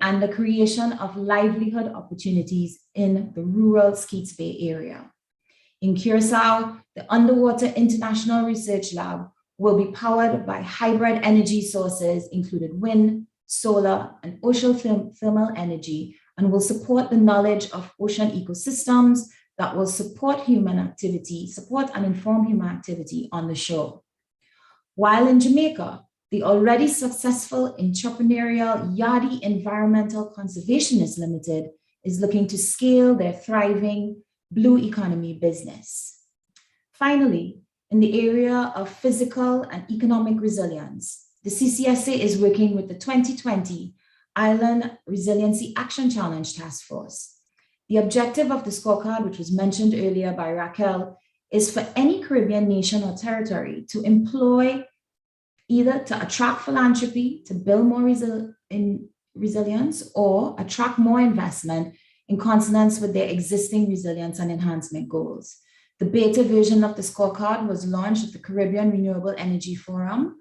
and the creation of livelihood opportunities in the rural Skeets Bay area. In Curacao, the Underwater International Research Lab will be powered by hybrid energy sources, including wind, solar, and ocean thermal energy, and will support the knowledge of ocean ecosystems that will support and inform human activity on the shore. While in Jamaica, the already successful entrepreneurial Yardie Environmental Conservationists Limited is looking to scale their thriving blue economy business. Finally, in the area of physical and economic resilience, the CCSA is working with the 2020 Island Resiliency Action Challenge Task Force. The objective of the scorecard, which was mentioned earlier by Raquel, is for any Caribbean nation or territory to employ either to attract philanthropy to build more resilience or attract more investment in consonance with their existing resilience and enhancement goals. The beta version of the scorecard was launched at the Caribbean Renewable Energy Forum.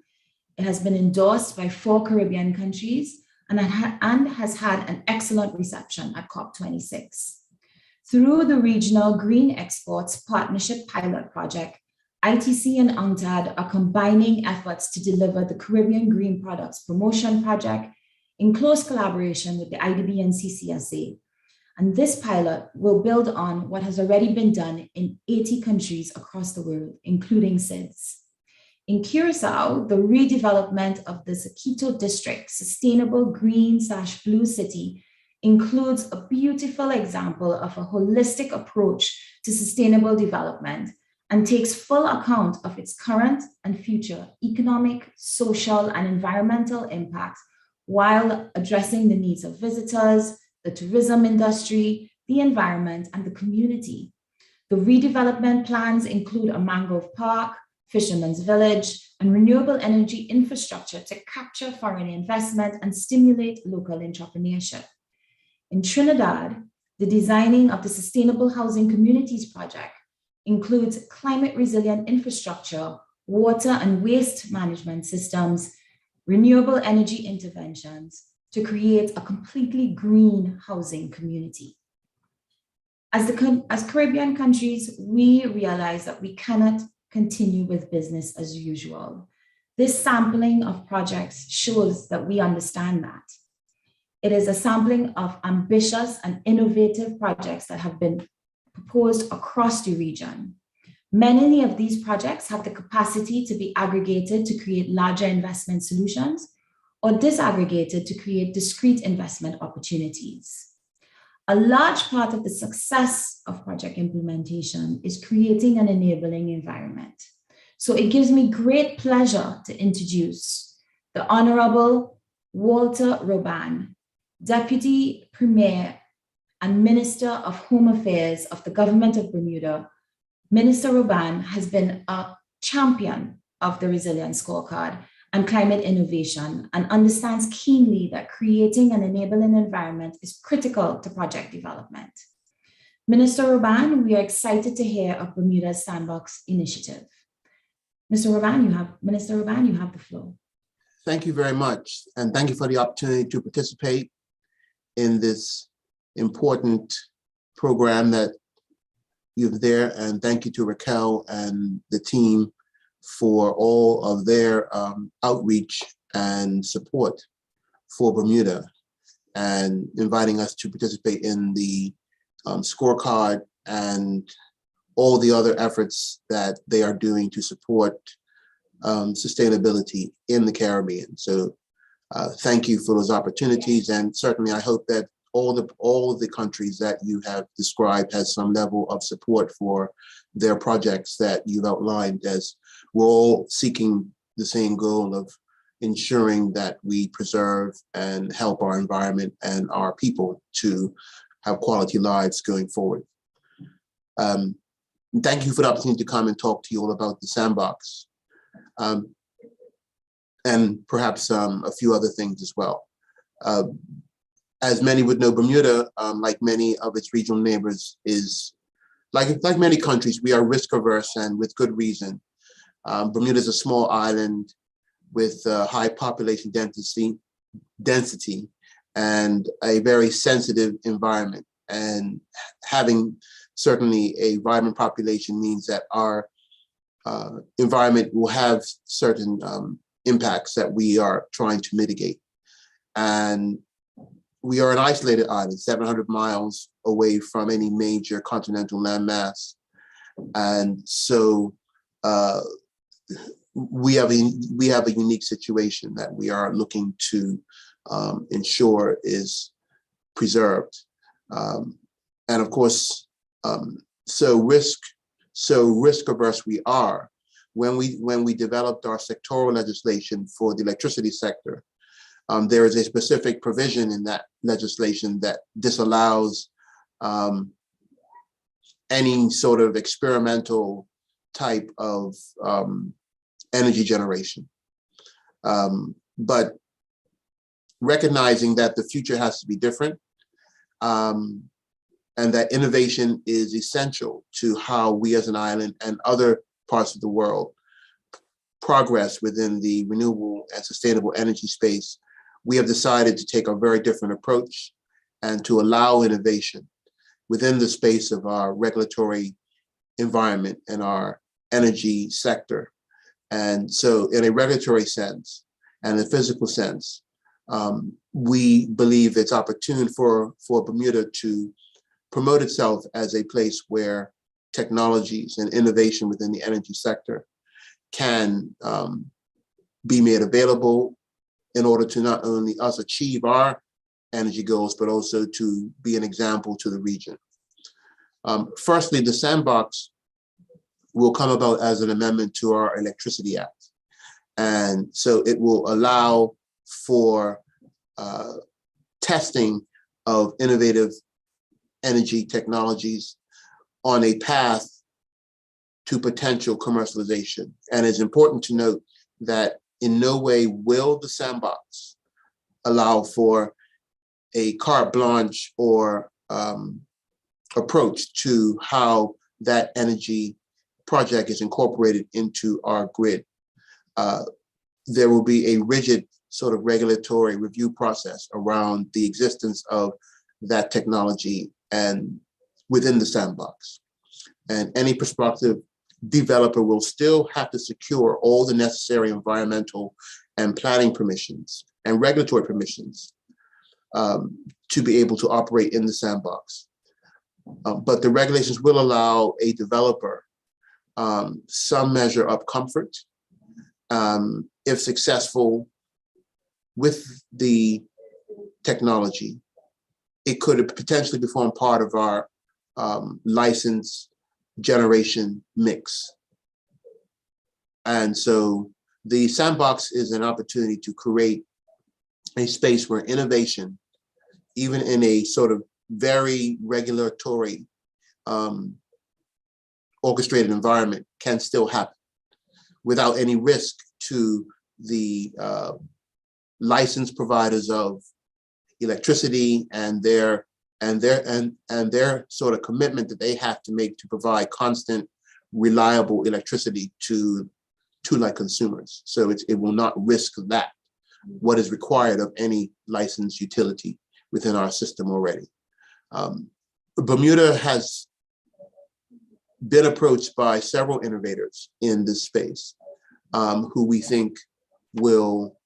It has been endorsed by 4 Caribbean countries and has had an excellent reception at COP26. Through the Regional Green Exports Partnership Pilot Project, ITC and UNCTAD are combining efforts to deliver the Caribbean Green Products Promotion Project in close collaboration with the IDB and CCSA. And this pilot will build on what has already been done in 80 countries across the world, including SIDS. In Curacao, the redevelopment of the Saquito District Sustainable Green/Blue City includes a beautiful example of a holistic approach to sustainable development and takes full account of its current and future economic, social, and environmental impacts while addressing the needs of visitors, the tourism industry, the environment, and the community. The redevelopment plans include a mangrove park, fisherman's village, and renewable energy infrastructure to capture foreign investment and stimulate local entrepreneurship. In Trinidad, the designing of the Sustainable Housing Communities Project includes climate resilient infrastructure, water and waste management systems, renewable energy interventions to create a completely green housing community. As Caribbean countries, we realize that we cannot continue with business as usual. This sampling of projects shows that we understand that. It is a sampling of ambitious and innovative projects that have been proposed across the region. Many of these projects have the capacity to be aggregated to create larger investment solutions or disaggregated to create discrete investment opportunities. A large part of the success of project implementation is creating an enabling environment. So it gives me great pleasure to introduce the Honorable Walter Robban, Deputy Premier and Minister of Home Affairs of the Government of Bermuda. Minister Robban has been a champion of the Resilience Scorecard and climate innovation and understands keenly that creating an enabling environment is critical to project development. Minister Robban, we are excited to hear of Bermuda's Sandbox initiative. Minister Robban, you have the floor. Thank you very much. And thank you for the opportunity to participate in this important program that you have there. And thank you to Raquel and the team for all of their outreach and support for Bermuda and inviting us to participate in the scorecard and all the other efforts that they are doing to support sustainability in the Caribbean. So thank you for those opportunities. And certainly I hope that all of the countries that you have described has some level of support for their projects that you've outlined, as we're all seeking the same goal of ensuring that we preserve and help our environment and our people to have quality lives going forward. Thank you for the opportunity to come and talk to you all about the Sandbox and perhaps a few other things as well. As many would know, Bermuda, like many of its regional neighbors, is like many countries, we are risk averse, and with good reason. Bermuda is a small island with high population density and a very sensitive environment. And having certainly a vibrant population means that our environment will have certain impacts that we are trying to mitigate. And we are an isolated island, 700 miles away from any major continental landmass. And so we have a unique situation that we are looking to ensure is preserved. And of course, so risk averse we are. When we developed our sectoral legislation for the electricity sector, there is a specific provision in that legislation that disallows any sort of experimental type of energy generation. But recognizing that the future has to be different, and that innovation is essential to how we as an island and other parts of the world progress within the renewable and sustainable energy space, we have decided to take a very different approach and to allow innovation within the space of our regulatory environment and our energy sector. And so in a regulatory sense and a physical sense, we believe it's opportune for Bermuda to promote itself as a place where technologies and innovation within the energy sector can be made available in order to not only us achieve our energy goals, but also to be an example to the region. Firstly, the Sandbox will come about as an amendment to our Electricity Act. And so it will allow for testing of innovative energy technologies on a path to potential commercialization. And it's important to note that in no way will the Sandbox allow for a carte blanche or approach to how that energy project is incorporated into our grid, there will be a rigid sort of regulatory review process around the existence of that technology and within the sandbox. And any prospective developer will still have to secure all the necessary environmental and planning permissions and regulatory permissions to be able to operate in the sandbox. But the regulations will allow a developer some measure of comfort if successful with the technology. It could potentially become part of our license generation mix. And so the sandbox is an opportunity to create a space where innovation, even in a sort of very regulatory orchestrated environment, can still happen without any risk to the license providers of electricity and their sort of commitment that they have to make to provide constant, reliable electricity to like consumers. So it will not risk that, what is required of any licensed utility within our system already. Bermuda has been approached by several innovators in this space who we think will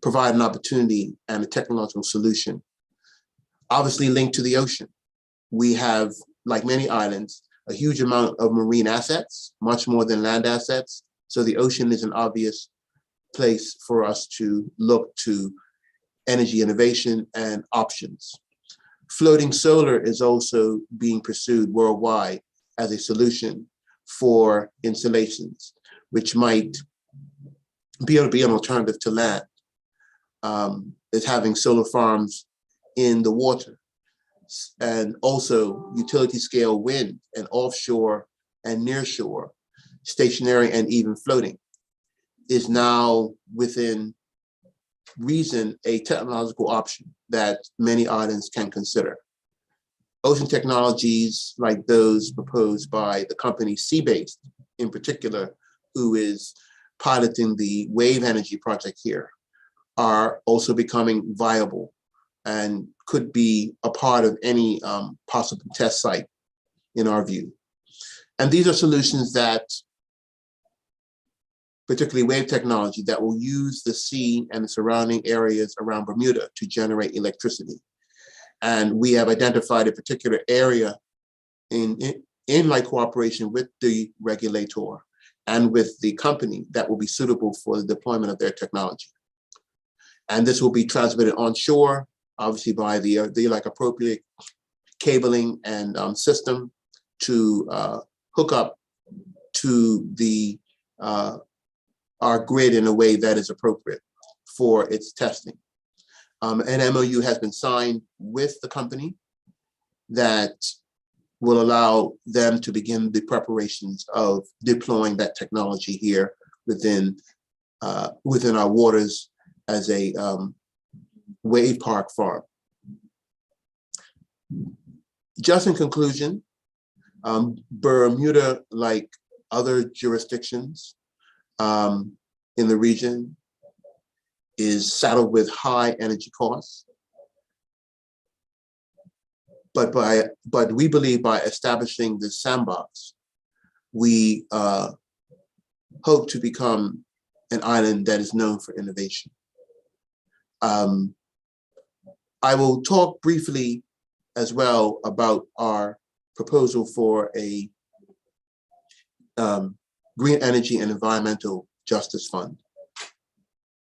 provide an opportunity and a technological solution, obviously linked to the ocean. We have, like many islands, a huge amount of marine assets, much more than land assets. So the ocean is an obvious place for us to look to energy innovation and options. Floating solar is also being pursued worldwide as a solution for installations, which might be able to be an alternative to land. Is having solar farms in the water, and also utility scale wind and offshore and nearshore, stationary and even floating, is now within reason a technological option that many islands can consider. Ocean technologies like those proposed by the company Sea-Based in particular, who is piloting the wave energy project here, are also becoming viable and could be a part of any possible test site in our view. And these are solutions that, particularly wave technology, that will use the sea and the surrounding areas around Bermuda to generate electricity. And we have identified a particular area in like cooperation with the regulator and with the company that will be suitable for the deployment of their technology. And this will be transmitted onshore, obviously by the like appropriate cabling and system to hook up to the our grid in a way that is appropriate for its testing. An MOU has been signed with the company that will allow them to begin the preparations of deploying that technology here within our waters as a wave park farm. Just in conclusion, Bermuda, like other jurisdictions in the region, is saddled with high energy costs. But we believe by establishing the sandbox, we hope to become an island that is known for innovation. I will talk briefly as well about our proposal for a green energy and environmental justice fund.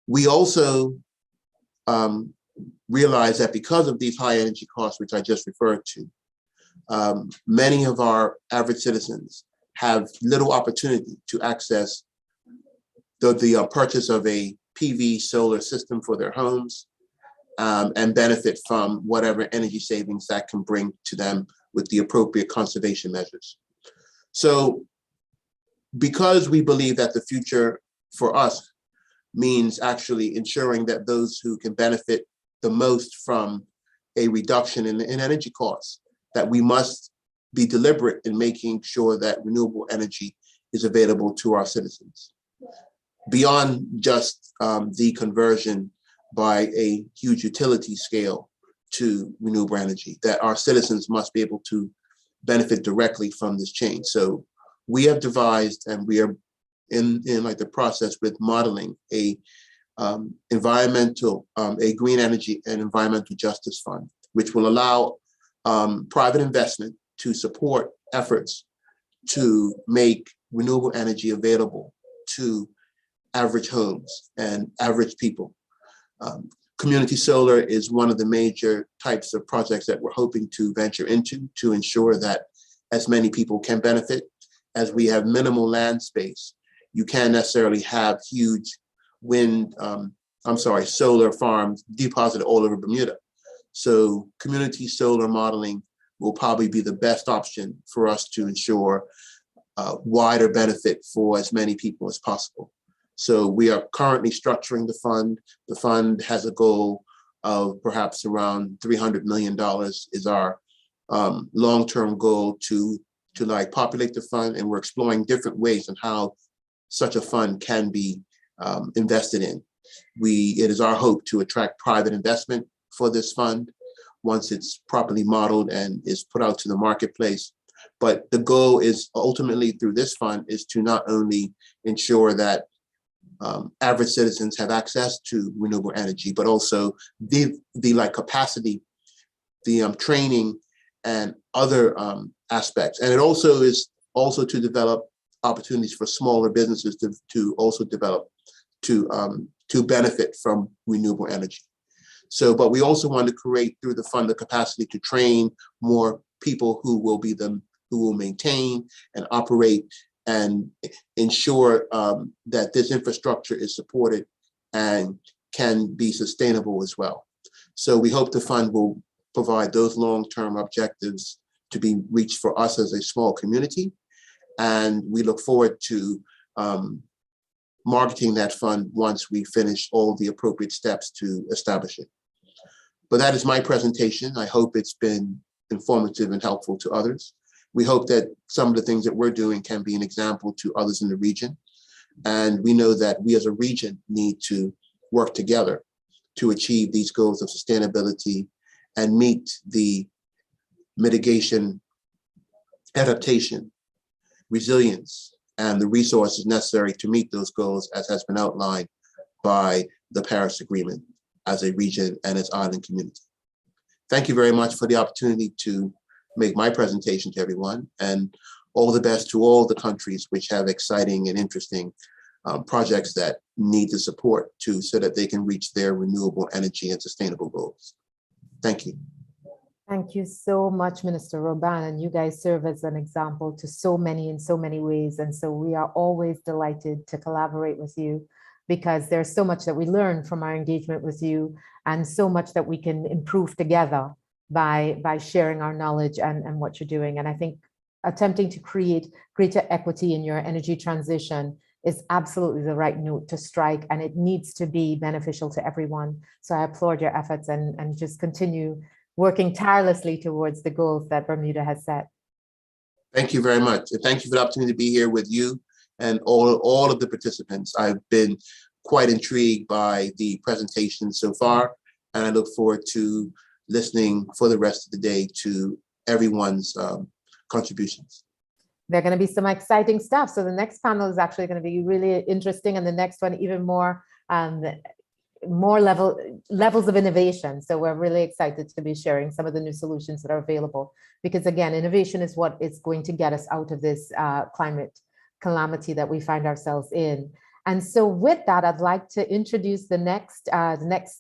We also realize that because of these high energy costs, which I just referred to, many of our average citizens have little opportunity to access the purchase of a PV solar system for their homes and benefit from whatever energy savings that can bring to them with the appropriate conservation measures. So because we believe that the future for us means actually ensuring that those who can benefit the most from a reduction in energy costs, that we must be deliberate in making sure that renewable energy is available to our citizens. Beyond just the conversion by a huge utility scale to renewable energy, that our citizens must be able to benefit directly from this change. So we have devised, and we are in like the process with modeling a green energy and environmental justice fund, which will allow private investment to support efforts to make renewable energy available to average homes and average people. Community solar is one of the major types of projects that we're hoping to venture into to ensure that as many people can benefit. As we have minimal land space, you can't necessarily have huge solar farms deposited all over Bermuda. So community solar modeling will probably be the best option for us to ensure wider benefit for as many people as possible. So we are currently structuring the fund. The fund has a goal of perhaps around $300 million is our long-term goal to like populate the fund, and we're exploring different ways on how such a fund can be invested in. It is our hope to attract private investment for this fund once it's properly modeled and is put out to the marketplace. But the goal is ultimately through this fund is to not only ensure that average citizens have access to renewable energy, but also the like capacity, the training and other aspects. And it also is also to develop opportunities for smaller businesses to also develop to benefit from renewable energy. So, but we also want to create through the fund the capacity to train more people who will maintain and operate and ensure that this infrastructure is supported and can be sustainable as well. So we hope the fund will provide those long-term objectives to be reached for us as a small community. And we look forward to marketing that fund once we finish all the appropriate steps to establish it. But that is my presentation. I hope it's been informative and helpful to others. We hope that some of the things that we're doing can be an example to others in the region. And we know that we as a region need to work together to achieve these goals of sustainability and meet the mitigation, adaptation, resilience, and the resources necessary to meet those goals as has been outlined by the Paris Agreement as a region and its island community. Thank you very much for the opportunity to make my presentation to everyone, and all the best to all the countries which have exciting and interesting projects that need the support too, so that they can reach their renewable energy and sustainable goals. Thank you. Thank you so much, Minister Robin, and you guys serve as an example to so many in so many ways. And so we are always delighted to collaborate with you, because there's so much that we learn from our engagement with you and so much that we can improve together by sharing our knowledge and what you're doing. And I think attempting to create greater equity in your energy transition is absolutely the right note to strike, and it needs to be beneficial to everyone. So I applaud your efforts and just continue working tirelessly towards the goals that Bermuda has set. Thank you very much. And thank you for the opportunity to be here with you and all of the participants. I've been quite intrigued by the presentation so far, and I look forward to listening for the rest of the day to everyone's contributions. There are going to be some exciting stuff. So the next panel is actually going to be really interesting, and the next one even more levels of innovation. So we're really excited to be sharing some of the new solutions that are available, because again, innovation is what is going to get us out of this climate calamity that we find ourselves in. And so with that, I'd like to introduce the next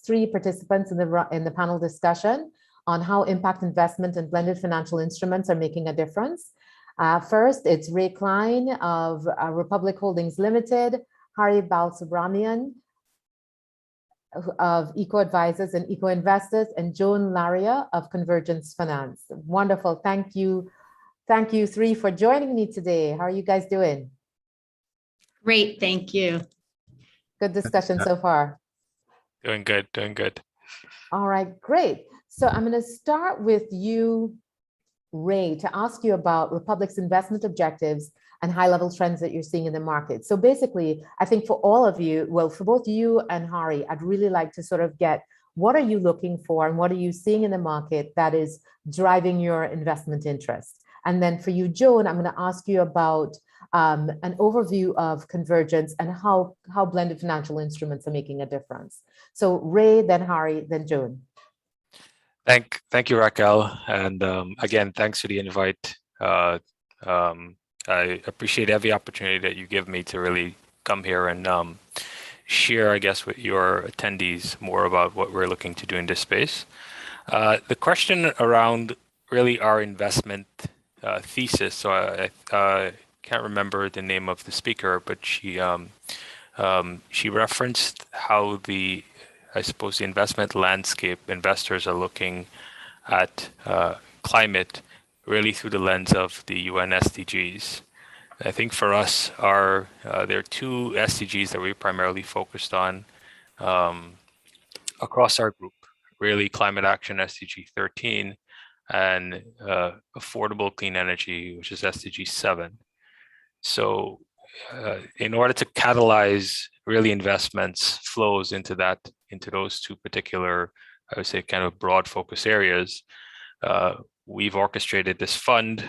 three participants in the panel discussion on how impact investment and blended financial instruments are making a difference. First, it's Ray Klein of Republic Holdings Limited, Hari Balsubramanian of Eco Advisors and Eco Investors, and Joan Laria of Convergence Finance. Wonderful. Thank you. Thank you three for joining me today. How are you guys doing? Great, thank you. Good discussion so far. Doing good, doing good. All right, great. So I'm going to start with you, Ray to ask you about Republic's investment objectives and high-level trends that you're seeing in the market. So basically, I think for all of you, well, for both you and Hari, I'd really like to sort of get, what are you looking for and what are you seeing in the market that is driving your investment interest? And then for you, Joan, I'm going to ask you about an overview of convergence and how blended financial instruments are making a difference. So Ray, then Hari, then Joan. Thank you, Raquel. And again, thanks for the invite. I appreciate every opportunity that you give me to really come here and share, I guess, with your attendees more about what we're looking to do in this space. The question around really our investment thesis, so I can't remember the name of the speaker, but she referenced how I suppose the investment landscape, investors are looking at climate really through the lens of the UN SDGs. I think for us, there are two SDGs that we primarily focused on across our group, really climate action SDG 13 and affordable clean energy, which is SDG 7. So in order to catalyze really investments flows into those two particular, I would say, kind of broad focus areas, we've orchestrated this fund.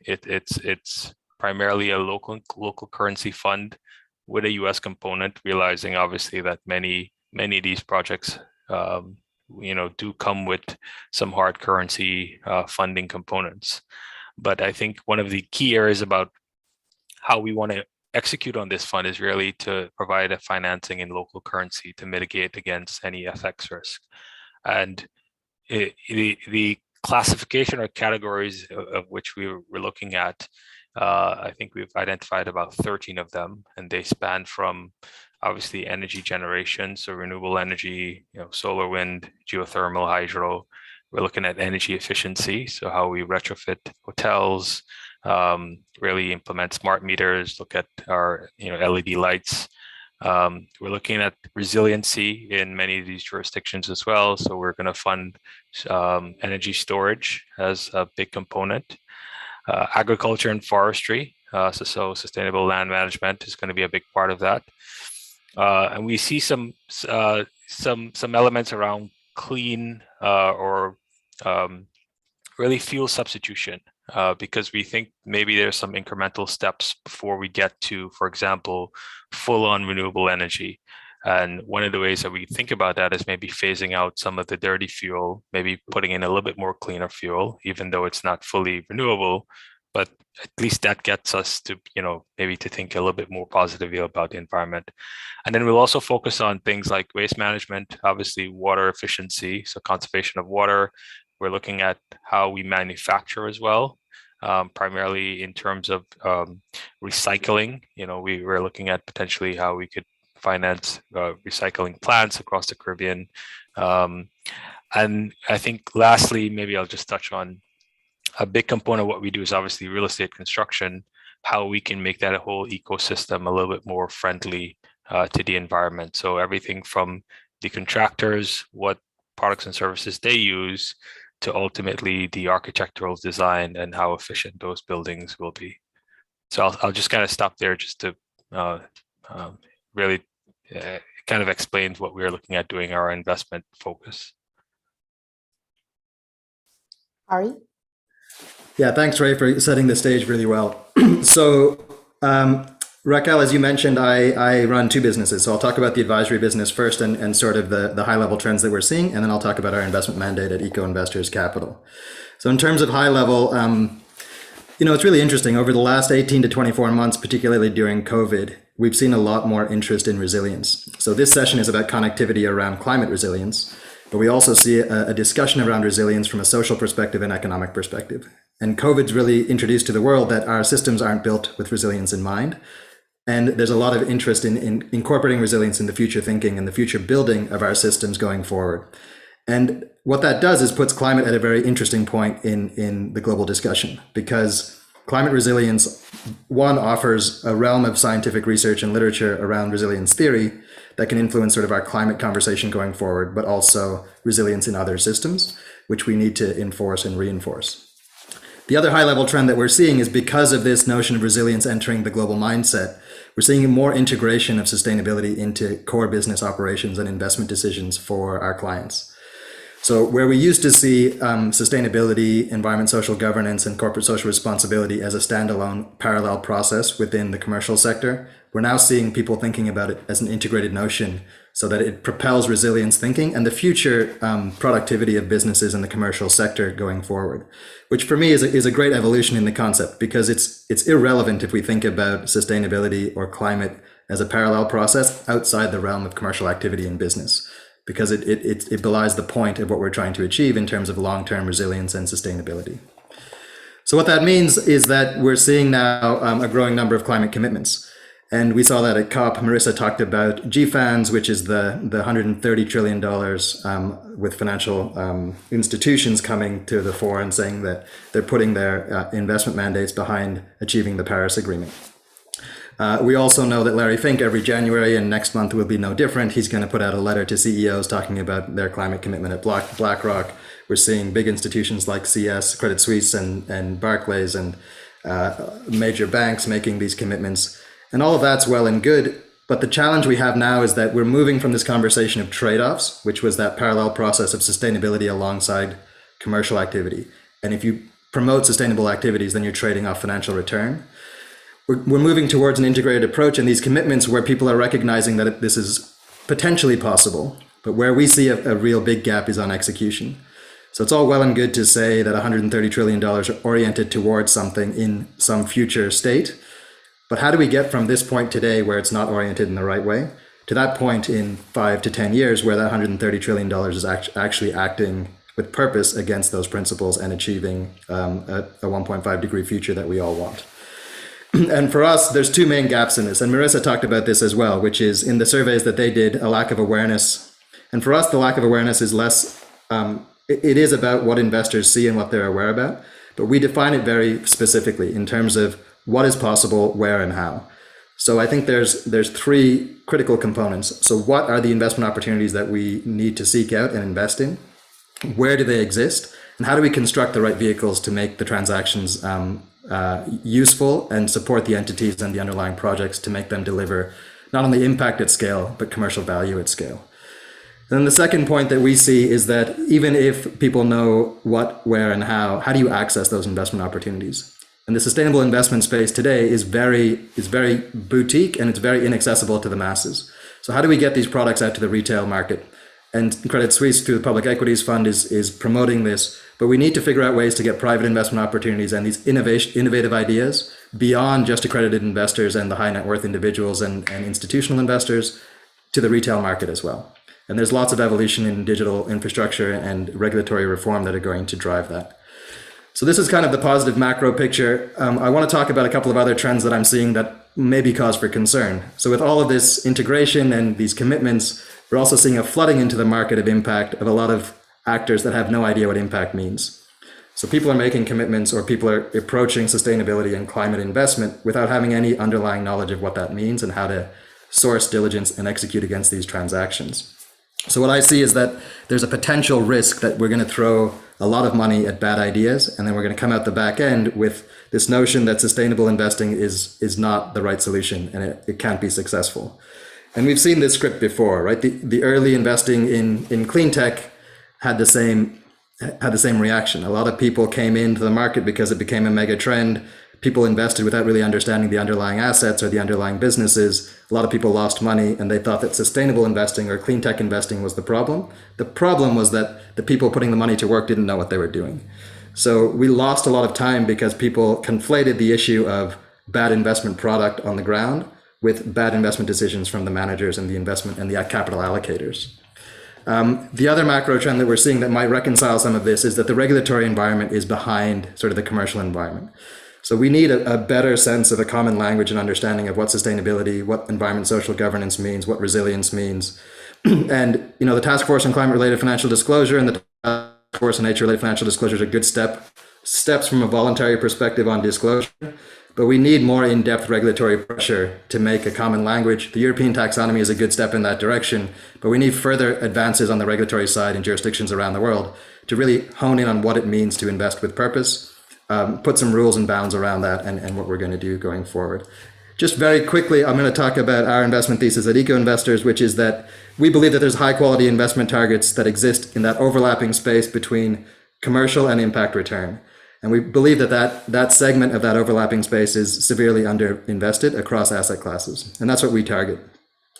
It's primarily a local currency fund with a US component, realizing obviously that many of these projects do come with some hard currency funding components. But I think one of the key areas about how we want to execute on this fund is really to provide a financing in local currency to mitigate against any FX risk. And the classification or categories of which we were looking at, I think we've identified about 13 of them, and they span from obviously energy generation, so renewable energy, solar, wind, geothermal, hydro. We're looking at energy efficiency, so how we retrofit hotels, really implement smart meters, look at our LED lights. We're looking at resiliency in many of these jurisdictions as well. So we're going to fund energy storage as a big component. Agriculture and forestry, so sustainable land management is going to be a big part of that. And we see some elements around clean or really fuel substitution, because we think maybe there's some incremental steps before we get to, for example, full-on renewable energy. And one of the ways that we think about that is maybe phasing out some of the dirty fuel, maybe putting in a little bit more cleaner fuel, even though it's not fully renewable. But at least that gets us to, maybe to think a little bit more positively about the environment. And then we'll also focus on things like waste management, obviously water efficiency, so conservation of water. We're looking at how we manufacture as well, primarily in terms of recycling. We're looking at potentially how we could finance recycling plants across the Caribbean. And I think lastly, maybe I'll just touch on a big component of what we do is obviously real estate construction, how we can make that a whole ecosystem a little bit more friendly to the environment. So everything from the contractors, what products and services they use, to ultimately the architectural design and how efficient those buildings will be. So I'll just kind of stop there just to really kind of explain what we're looking at doing our investment focus. Ari? Yeah, thanks, Ray, for setting the stage really well. So Raquel, as you mentioned, I run two businesses. So I'll talk about the advisory business first and sort of the high level trends that we're seeing. And then I'll talk about our investment mandate at Eco Investors Capital. So in terms of high level, it's really interesting. Over the last 18 to 24 months, particularly during COVID, we've seen a lot more interest in resilience. So this session is about connectivity around climate resilience, but we also see a discussion around resilience from a social perspective and economic perspective. And COVID's really introduced to the world that our systems aren't built with resilience in mind. And there's a lot of interest in incorporating resilience in the future thinking and the future building of our systems going forward. And what that does is puts climate at a very interesting point in the global discussion, because climate resilience, one, offers a realm of scientific research and literature around resilience theory that can influence sort of our climate conversation going forward, but also resilience in other systems, which we need to enforce and reinforce. The other high level trend that we're seeing is because of this notion of resilience entering the global mindset, we're seeing more integration of sustainability into core business operations and investment decisions for our clients. So where we used to see sustainability, environment, social governance, and corporate social responsibility as a standalone parallel process within the commercial sector, we're now seeing people thinking about it as an integrated notion so that it propels resilience thinking and the future productivity of businesses in the commercial sector going forward, which for me is a great evolution in the concept, because it's irrelevant if we think about sustainability or climate as a parallel process outside the realm of commercial activity in business, because it belies the point of what we're trying to achieve in terms of long-term resilience and sustainability. So what that means is that we're seeing now a growing number of climate commitments. And we saw that at COP. Marissa talked about GFANZ, which is the $130 trillion with financial institutions coming to the fore and saying that they're putting their investment mandates behind achieving the Paris Agreement. We also know that Larry Fink every January, and next month will be no different, he's going to put out a letter to CEOs talking about their climate commitment at BlackRock. We're seeing big institutions like CS, Credit Suisse, and Barclays, and major banks making these commitments. And all of that's well and good. But the challenge we have now is that we're moving from this conversation of trade-offs, which was that parallel process of sustainability alongside commercial activity. And if you promote sustainable activities, then you're trading off financial return. We're moving towards an integrated approach in these commitments where people are recognizing that this is potentially possible, but where we see a real big gap is on execution. So it's all well and good to say that $130 trillion are oriented towards something in some future state, but how do we get from this point today where it's not oriented in the right way to that point in 5 to 10 years where that $130 trillion is actually acting with purpose against those principles and achieving a 1.5 degree future that we all want? And for us, there's two main gaps in this. And Marissa talked about this as well, which is in the surveys that they did, a lack of awareness. And for us, the lack of awareness is less, it is about what investors see and what they're aware about, but we define it very specifically in terms of what is possible, where, and how. So I think there's three critical components. So what are the investment opportunities that we need to seek out and invest in? Where do they exist? And how do we construct the right vehicles to make the transactions useful and support the entities and the underlying projects to make them deliver not only impact at scale, but commercial value at scale? Then the second point that we see is that even if people know what, where, and how do you access those investment opportunities? And the sustainable investment space today is very boutique and it's very inaccessible to the masses. So how do we get these products out to the retail market? And Credit Suisse through the Public Equities Fund is promoting this, but we need to figure out ways to get private investment opportunities and these innovative ideas beyond just accredited investors and the high net worth individuals and institutional investors to the retail market as well. And there's lots of evolution in digital infrastructure and regulatory reform that are going to drive that. So this is kind of the positive macro picture. I want to talk about a couple of other trends that I'm seeing that may be cause for concern. So with all of this integration and these commitments, we're also seeing a flooding into the market of impact of a lot of actors that have no idea what impact means. So people are making commitments or people are approaching sustainability and climate investment without having any underlying knowledge of what that means and how to source, diligence, and execute against these transactions. So what I see is that there's a potential risk that we're going to throw a lot of money at bad ideas, and then we're going to come out the back end with this notion that sustainable investing is not the right solution and it can't be successful. And we've seen this script before, right? The early investing in clean tech had the same reaction. A lot of people came into the market because it became a mega trend. People invested without really understanding the underlying assets or the underlying businesses. A lot of people lost money and they thought that sustainable investing or clean tech investing was the problem. The problem was that the people putting the money to work didn't know what they were doing. So we lost a lot of time because people conflated the issue of bad investment product on the ground with bad investment decisions from the managers and the investment and the capital allocators. The other macro trend that we're seeing that might reconcile some of this is that the regulatory environment is behind sort of the commercial environment. So we need a better sense of a common language and understanding of what sustainability, what environment, social governance means, what resilience means. And, the Task Force on Climate-Related Financial Disclosure and the Task Force on Nature-Related Financial Disclosure are good steps from a voluntary perspective on disclosure. But we need more in-depth regulatory pressure to make a common language. The European taxonomy is a good step in that direction, but we need further advances on the regulatory side in jurisdictions around the world to really hone in on what it means to invest with purpose put some rules and bounds around that and what we're going to do going forward. Just very quickly, I'm going to talk about our investment thesis at Eco Investors, which is that we believe that there's high quality investment targets that exist in that overlapping space between commercial and impact return. And we believe that segment of that overlapping space is severely underinvested across asset classes. And that's what we target.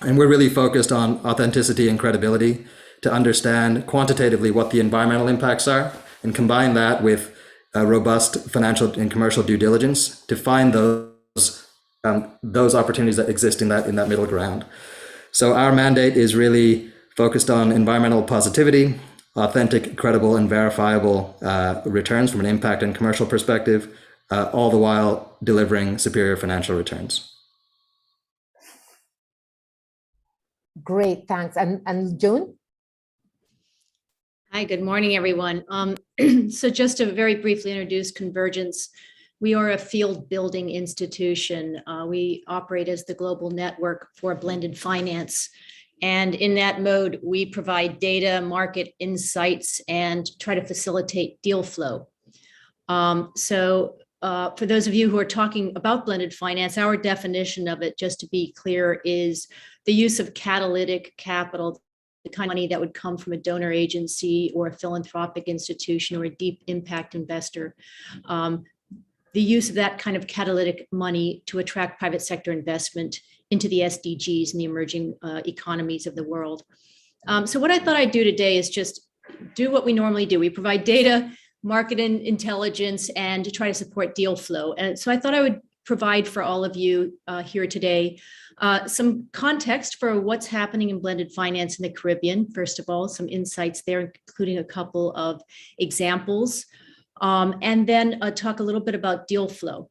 And we're really focused on authenticity and credibility to understand quantitatively what the environmental impacts are and combine that with a robust financial and commercial due diligence to find those opportunities that exist in that middle ground. So our mandate is really focused on environmental positivity, authentic, credible, and verifiable returns from an impact and commercial perspective, all the while delivering superior financial returns. Great, thanks. And Joan? Hi, good morning, everyone. So just to very briefly introduce Convergence, we are a field building institution. We operate as the global network for blended finance. And in that mode, we provide data, market insights, and try to facilitate deal flow. For those of you who are talking about blended finance, our definition of it, just to be clear, is the use of catalytic capital, the kind of money that would come from a donor agency or a philanthropic institution or a deep impact investor. The use of that kind of catalytic money to attract private sector investment into the SDGs and the emerging economies of the world. So what I thought I'd do today is just do what we normally do. We provide data, market intelligence, and to try to support deal flow. And so I thought I would provide for all of you here today some context for what's happening in blended finance in the Caribbean. First of all, some insights there, including a couple of examples. And then talk a little bit about deal flow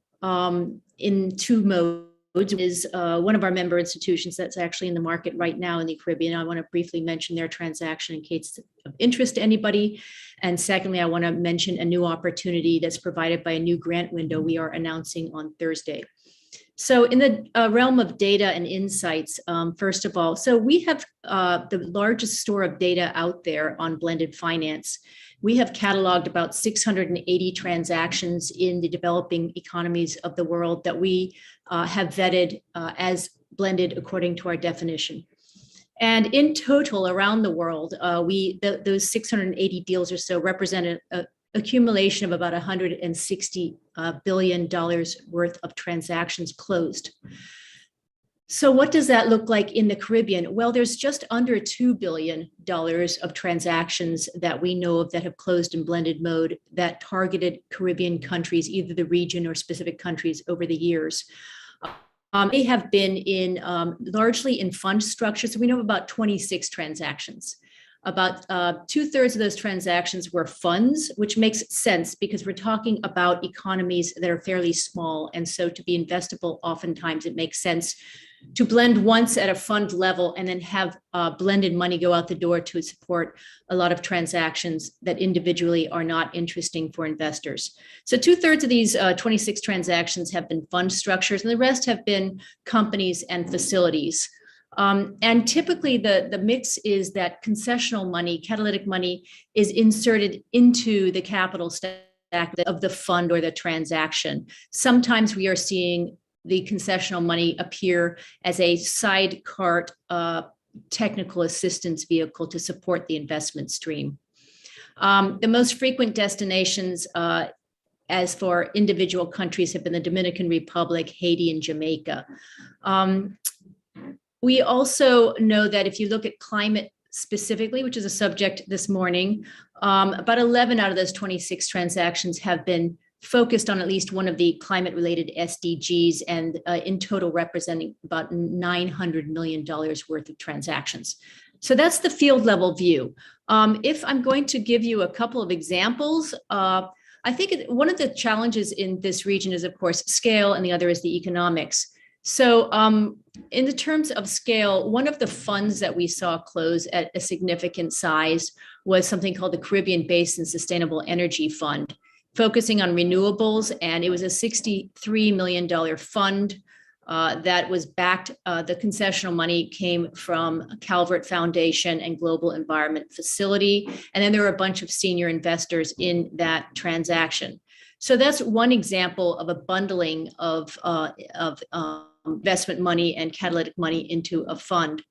in two modes. Is one of our member institutions that's actually in the market right now in the Caribbean. I want to briefly mention their transaction in case it's of interest to anybody. And secondly, I want to mention a new opportunity that's provided by a new grant window we are announcing on Thursday. So in the realm of data and insights, first of all, so we have the largest store of data out there on blended finance. We have cataloged about 680 transactions in the developing economies of the world that we have vetted as blended according to our definition. And in total around the world, those 680 deals or so represent an accumulation of about $160 billion worth of transactions closed. So what does that look like in the Caribbean? Well, there's just under $2 billion of transactions that we know of that have closed in blended mode that targeted Caribbean countries, either the region or specific countries over the years. They have been in largely in fund structures. So we know about 26 transactions. About 2/3 of those transactions were funds, which makes sense because we're talking about economies that are fairly small. And so to be investable, oftentimes it makes sense to blend once at a fund level and then have blended money go out the door to support a lot of transactions that individually are not interesting for investors. So 2/3 of these 26 transactions have been fund structures, and the rest have been companies and facilities. And typically the mix is that concessional money, catalytic money, is inserted into the capital stack of the fund or the transaction. Sometimes we are seeing the concessional money appear as a sidecar technical assistance vehicle to support the investment stream. The most frequent destinations as for individual countries have been the Dominican Republic, Haiti, and Jamaica. We also know that if you look at climate specifically, which is a subject this morning, about 11 out of those 26 transactions have been focused on at least one of the climate-related SDGs, and in total representing about $900 million worth of transactions. So that's the field level view. If I'm going to give you a couple of examples, I think one of the challenges in this region is, of course, scale, and the other is the economics. So in the terms of scale, one of the funds that we saw close at a significant size was something called the Caribbean Basin Sustainable Energy Fund, focusing on renewables, and it was a $63 million fund that was backed. The concessional money came from Calvert Foundation and Global Environment Facility, and then there were a bunch of senior investors in that transaction. So that's one example of a bundling of investment money and catalytic money into a fund.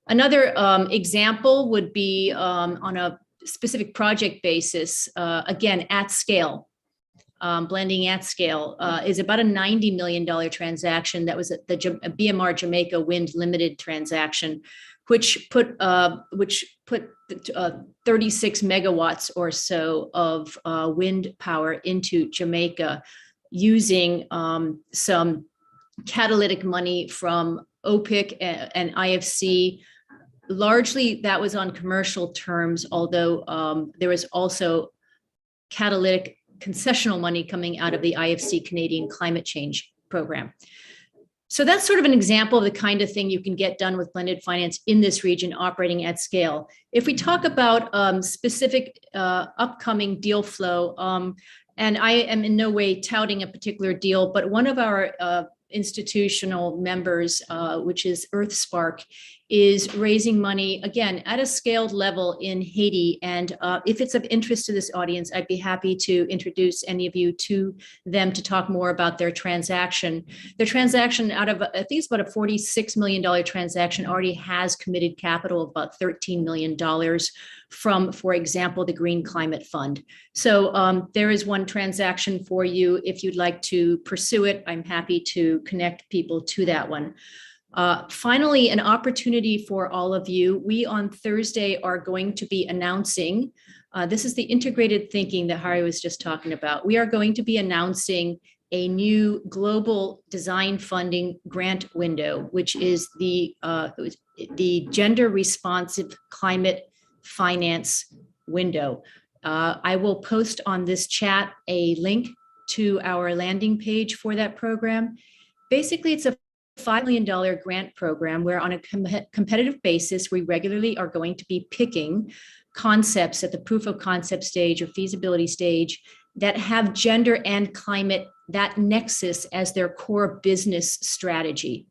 Another example would be on a specific project basis, again, at scale. Blending at scale is about a $90 million transaction that was at the BMR Jamaica Wind Limited transaction, which put 36 megawatts or so of wind power into Jamaica using some catalytic money from OPIC and IFC. Largely that was on commercial terms, although there was also catalytic concessional money coming out of the IFC Canadian Climate Change Program. So that's sort of an example of the kind of thing you can get done with blended finance in this region operating at scale. If we talk about specific upcoming deal flow, and I am in no way touting a particular deal, but one of our institutional members, which is EarthSpark, is raising money, again, at a scaled level in Haiti. And if it's of interest to this audience, I'd be happy to introduce any of you to them to talk more about their transaction. Their transaction, out of, I think it's about a $46 million transaction, already has committed capital of about $13 million from, for example, the Green Climate Fund. So there is one transaction for you. If you'd like to pursue it, I'm happy to connect people to that one. Finally, an opportunity for all of you. We on Thursday are going to be announcing, this is the integrated thinking that Hari was just talking about. We are going to be announcing a new global design funding grant window, which is the gender responsive climate finance window. I will post on this chat a link to our landing page for that program. Basically, it's a $5 million grant program where on a competitive basis, we regularly are going to be picking concepts at the proof of concept stage or feasibility stage that have gender and climate, that nexus as their core business strategy.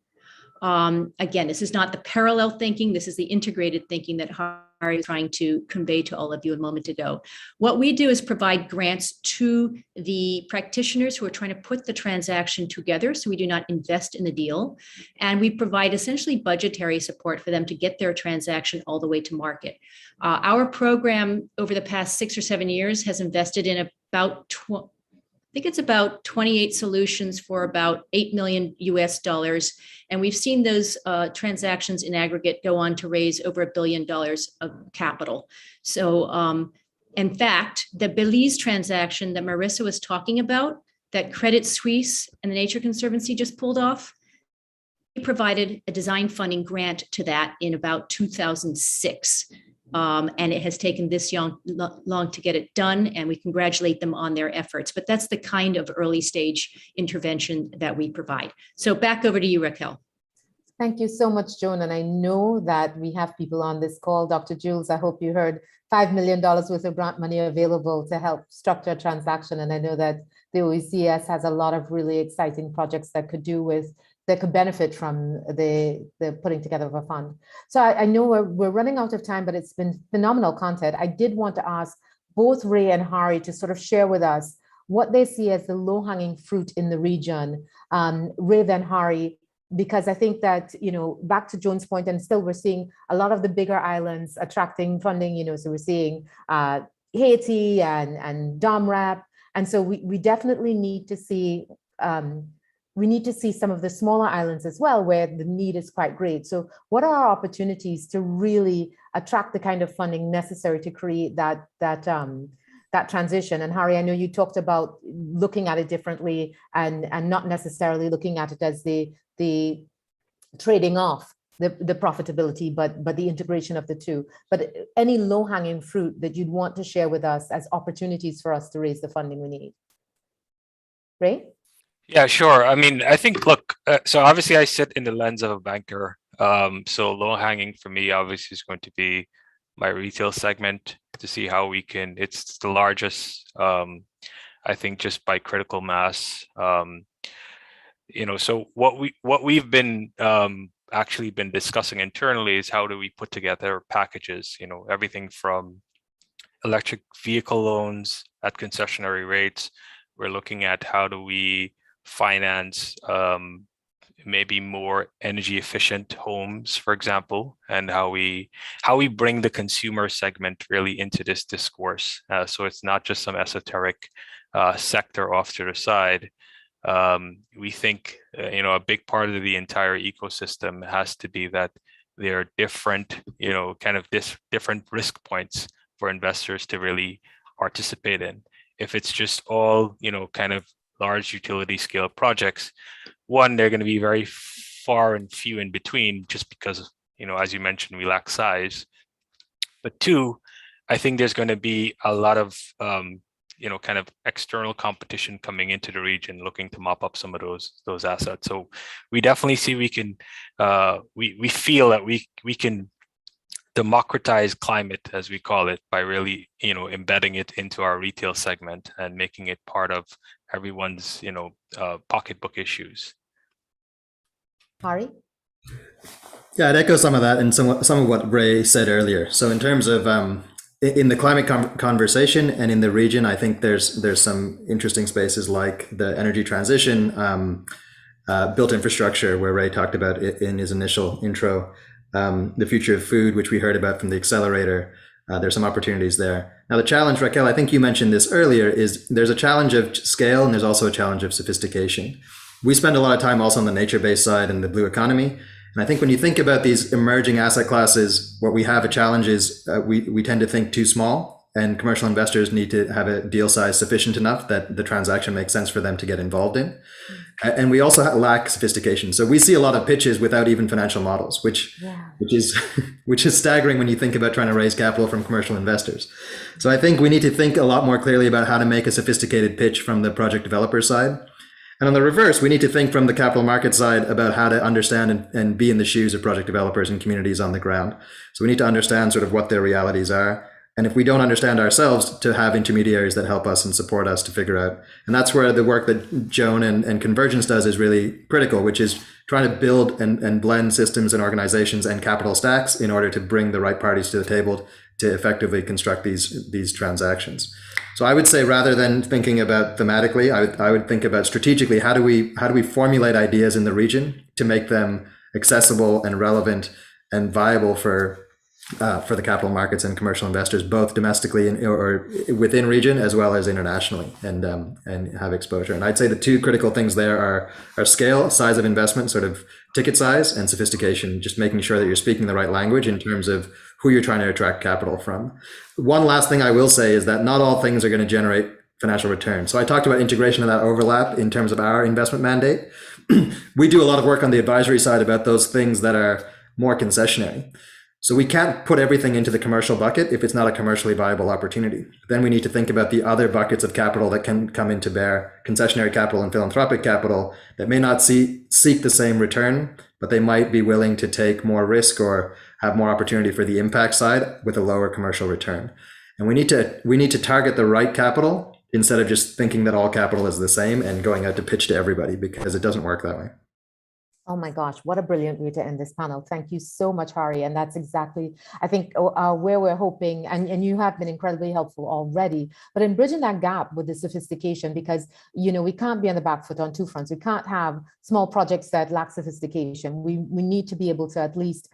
Again, this is not the parallel thinking, this is the integrated thinking that Hari was trying to convey to all of you a moment ago. What we do is provide grants to the practitioners who are trying to put the transaction together, so we do not invest in the deal, and we provide essentially budgetary support for them to get their transaction all the way to market. Our program over the past 6 or 7 years has invested in about I think it's about 28 solutions for about $8 million US. And we've seen those transactions in aggregate go on to raise over $1 billion of capital. So in fact, the Belize transaction that Marissa was talking about, that Credit Suisse and the Nature Conservancy just pulled off, we provided a design funding grant to that in about 2006. And it has taken this long to get it done, and we congratulate them on their efforts. But that's the kind of early stage intervention that we provide. So back over to you, Raquel. Thank you so much, Joan. And I know that we have people on this call. Dr. Jules, I hope you heard $5 million worth of grant money available to help structure a transaction. And I know that the OECS has a lot of really exciting projects that could benefit from the putting together of a fund. So I know we're running out of time, but it's been phenomenal content. I did want to ask both Ray and Hari to sort of share with us what they see as the low-hanging fruit in the region. Ray, then Hari, because I think that, back to Joan's point, and still we're seeing a lot of the bigger islands attracting funding, so we're seeing Haiti and DOMRAP. And so we definitely need to see some of the smaller islands as well, where the need is quite great. So what are our opportunities to really attract the kind of funding necessary to create that transition? And Hari, I know you talked about looking at it differently and not necessarily looking at it as the trading off the profitability, but the integration of the two. But any low-hanging fruit that you'd want to share with us as opportunities for us to raise the funding we need? Ray? Yeah, sure. I mean, I think, look, so obviously I sit in the lens of a banker. So low hanging for me, obviously, is going to be my retail segment to see how we can, it's the largest, I think, just by critical mass. So what we've been actually been discussing internally is how do we put together packages, everything from electric vehicle loans at concessionary rates, we're looking at how do we finance maybe more energy efficient homes, for example, and how we bring the consumer segment really into this discourse. So it's not just some esoteric sector off to the side. We think a big part of the entire ecosystem has to be that there are different different risk points for investors to really participate in. If it's just all kind of large utility scale projects, one, they're going to be very far and few in between, just because as you mentioned, we lack size. But two, I think there's going to be a lot of kind of external competition coming into the region, looking to mop up some of those assets. So we definitely see we can we feel that we can democratize climate, as we call it, by really embedding it into our retail segment and making it part of everyone's pocketbook issues. Hari? Yeah, I'd echo some of that and some of what Ray said earlier. So in terms of in the climate conversation and in the region, I think there's some interesting spaces like the energy transition, built infrastructure, where Ray talked about it in his initial intro, the future of food, which we heard about from the accelerator. There's some opportunities there. Now the challenge, Raquel, I think you mentioned this earlier, is there's a challenge of scale and there's also a challenge of sophistication. We spend a lot of time also on the nature-based side and the blue economy. And I think when you think about these emerging asset classes, what we have a challenge is we tend to think too small, and commercial investors need to have a deal size sufficient enough that the transaction makes sense for them to get involved in. And we also lack sophistication. So we see a lot of pitches without even financial models, which is staggering when you think about trying to raise capital from commercial investors. So I think we need to think a lot more clearly about how to make a sophisticated pitch from the project developer side. And on the reverse, we need to think from the capital market side about how to understand and be in the shoes of project developers and communities on the ground. So we need to understand sort of what their realities are. And if we don't understand ourselves, to have intermediaries that help us and support us to figure out. And that's where the work that Joan and Convergence does is really critical, which is trying to build and blend systems and organizations and capital stacks in order to bring the right parties to the table to effectively construct these transactions. So I would say, rather than thinking about thematically, I would think about strategically, how do we formulate ideas in the region to make them accessible and relevant and viable for the capital markets and commercial investors, both domestically or within region as well as internationally, and have exposure. And I'd say the two critical things there are scale, size of investment, sort of ticket size, and sophistication, just making sure that you're speaking the right language in terms of who you're trying to attract capital from. One last thing I will say is that not all things are going to generate financial return. So I talked about integration of that overlap in terms of our investment mandate. We do a lot of work on the advisory side about those things that are more concessionary. So we can't put everything into the commercial bucket if it's not a commercially viable opportunity. Then we need to think about the other buckets of capital that can come into bear, concessionary capital and philanthropic capital, that may not seek the same return, but they might be willing to take more risk or have more opportunity for the impact side with a lower commercial return. And we need to target the right capital instead of just thinking that all capital is the same and going out to pitch to everybody, because it doesn't work that way. Oh my gosh, what a brilliant way to end this panel. Thank you so much, Hari. And that's exactly, I think, where we're hoping, and you have been incredibly helpful already, but in bridging that gap with the sophistication, because, we can't be on the back foot on two fronts. We can't have small projects that lack sophistication. We need to be able to at least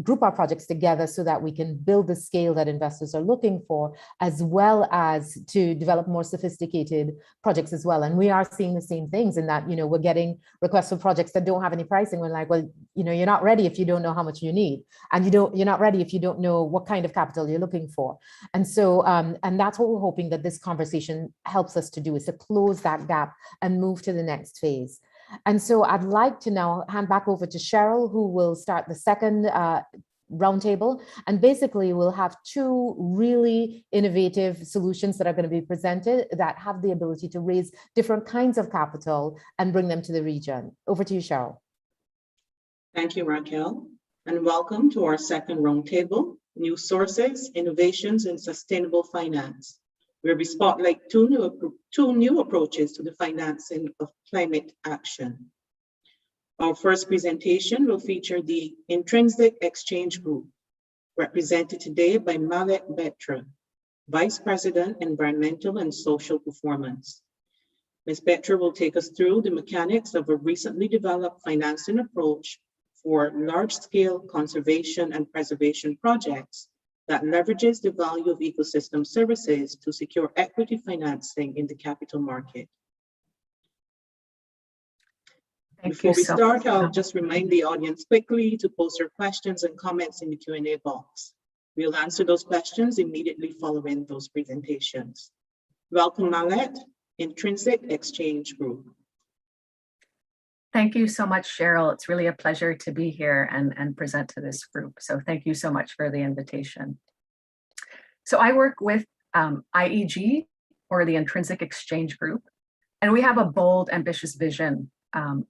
group our projects together so that we can build the scale that investors are looking for, as well as to develop more sophisticated projects as well. And we are seeing the same things in that, we're getting requests for projects that don't have any pricing. We're like, well, you're not ready if you don't know how much you need, and you're not ready if you don't know what kind of capital you're looking for. And so, and that's what we're hoping that this conversation helps us to do, is to close that gap and move to the next phase. And so I'd like to now hand back over to Cheryl, who will start the second roundtable. And basically we'll have two really innovative solutions that are going to be presented that have the ability to raise different kinds of capital and bring them to the region. Over to you, Cheryl. Thank you, Raquel, and welcome to our second roundtable, New Sources, Innovations in Sustainable Finance, where we spotlight two new approaches to the financing of climate action. Our first presentation will feature the Intrinsic Exchange Group, represented today by Malek Betra, Vice President, Environmental and Social Performance. Ms. Betra will take us through the mechanics of a recently developed financing approach for large-scale conservation and preservation projects that leverages the value of ecosystem services to secure equity financing in the capital market. Before we start, I'll just remind the audience quickly to post your questions and comments in the Q&A box. We'll answer those questions immediately following those presentations. Welcome, Mallette, Intrinsic Exchange Group. Thank you so much, Cheryl. It's really a pleasure to be here and present to this group. So thank you so much for the invitation. So I work with IEG, or the Intrinsic Exchange Group, and we have a bold, ambitious vision,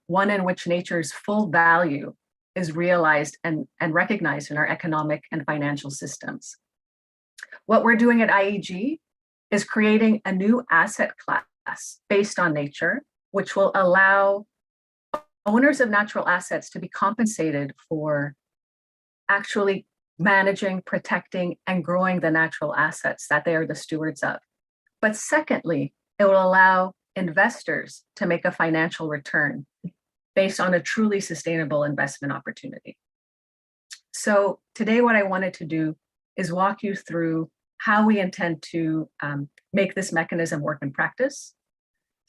one in which nature's full value is realized and recognized in our economic and financial systems. What we're doing at IEG is creating a new asset class based on nature, which will allow owners of natural assets to be compensated for actually managing, protecting, and growing the natural assets that they are the stewards of. But secondly, it will allow investors to make a financial return based on a truly sustainable investment opportunity. So today what I wanted to do is walk you through how we intend to make this mechanism work in practice.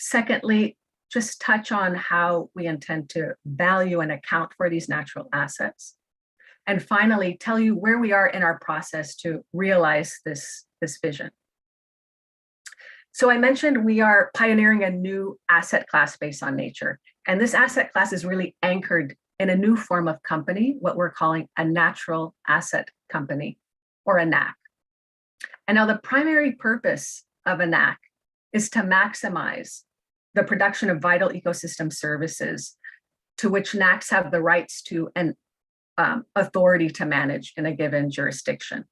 Secondly, just touch on how we intend to value and account for these natural assets. And finally, tell you where we are in our process to realize this vision. So I mentioned we are pioneering a new asset class based on nature. And this asset class is really anchored in a new form of company, what we're calling a natural asset company, or a NAC. And now the primary purpose of a NAC is to maximize the production of vital ecosystem services to which NACs have the rights to and authority to manage in a given jurisdiction.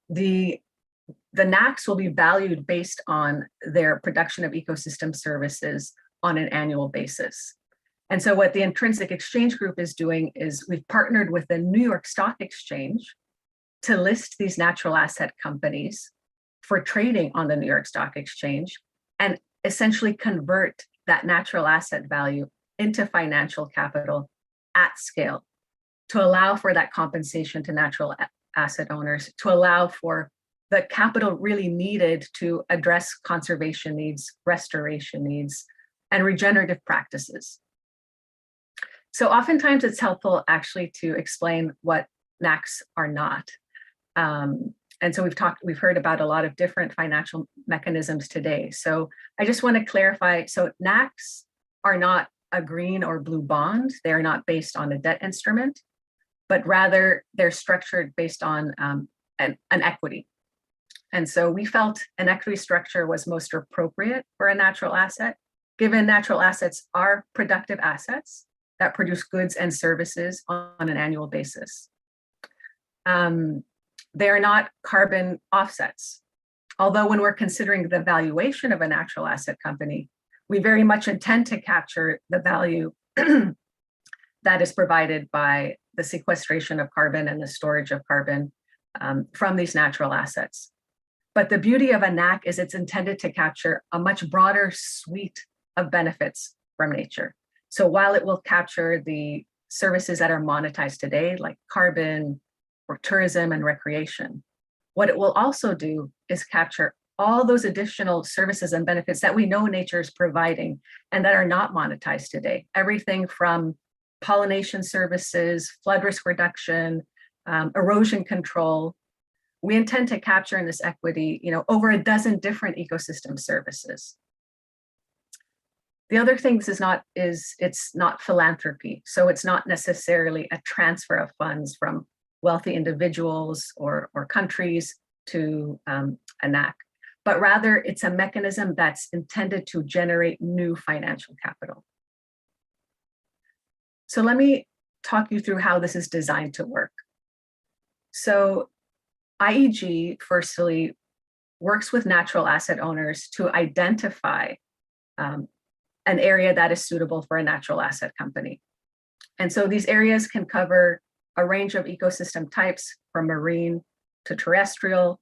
The NACs will be valued based on their production of ecosystem services on an annual basis. And so what the Intrinsic Exchange Group is doing is we've partnered with the New York Stock Exchange to list these natural asset companies for trading on the New York Stock Exchange and essentially convert that natural asset value into financial capital at scale to allow for that compensation to natural asset owners, to allow for the capital really needed to address conservation needs, restoration needs, and regenerative practices. So oftentimes it's helpful actually to explain what NACs are not. And so we've heard about a lot of different financial mechanisms today. So I just want to clarify, so NACs are not a green or blue bond. They are not based on a debt instrument, but rather they're structured based on an equity. And so we felt an equity structure was most appropriate for a natural asset, given natural assets are productive assets that produce goods and services on an annual basis. They are not carbon offsets. Although when we're considering the valuation of a natural asset company, we very much intend to capture the value that is provided by the sequestration of carbon and the storage of carbon from these natural assets. But the beauty of a NAC is it's intended to capture a much broader suite of benefits from nature. So while it will capture the services that are monetized today, like carbon or tourism and recreation, what it will also do is capture all those additional services and benefits that we know nature is providing and that are not monetized today. Everything from pollination services, flood risk reduction, erosion control. We intend to capture in this equity, over a dozen different ecosystem services. The other thing is it's not philanthropy. So it's not necessarily a transfer of funds from wealthy individuals or countries to a NAC, but rather it's a mechanism that's intended to generate new financial capital. So let me talk you through how this is designed to work. So IEG, firstly, works with natural asset owners to identify an area that is suitable for a natural asset company. And so these areas can cover a range of ecosystem types from marine to terrestrial.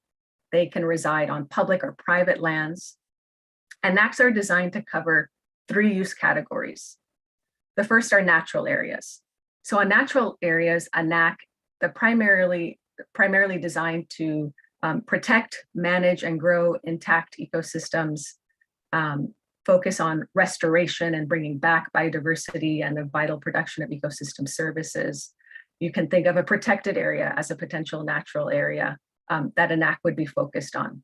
They can reside on public or private lands. And NACs are designed to cover 3 use categories. The first are natural areas. So on natural areas, a NAC, primarily designed to protect, manage, and grow intact ecosystems, focus on restoration and bringing back biodiversity and the vital production of ecosystem services. You can think of a protected area as a potential natural area that a NAC would be focused on.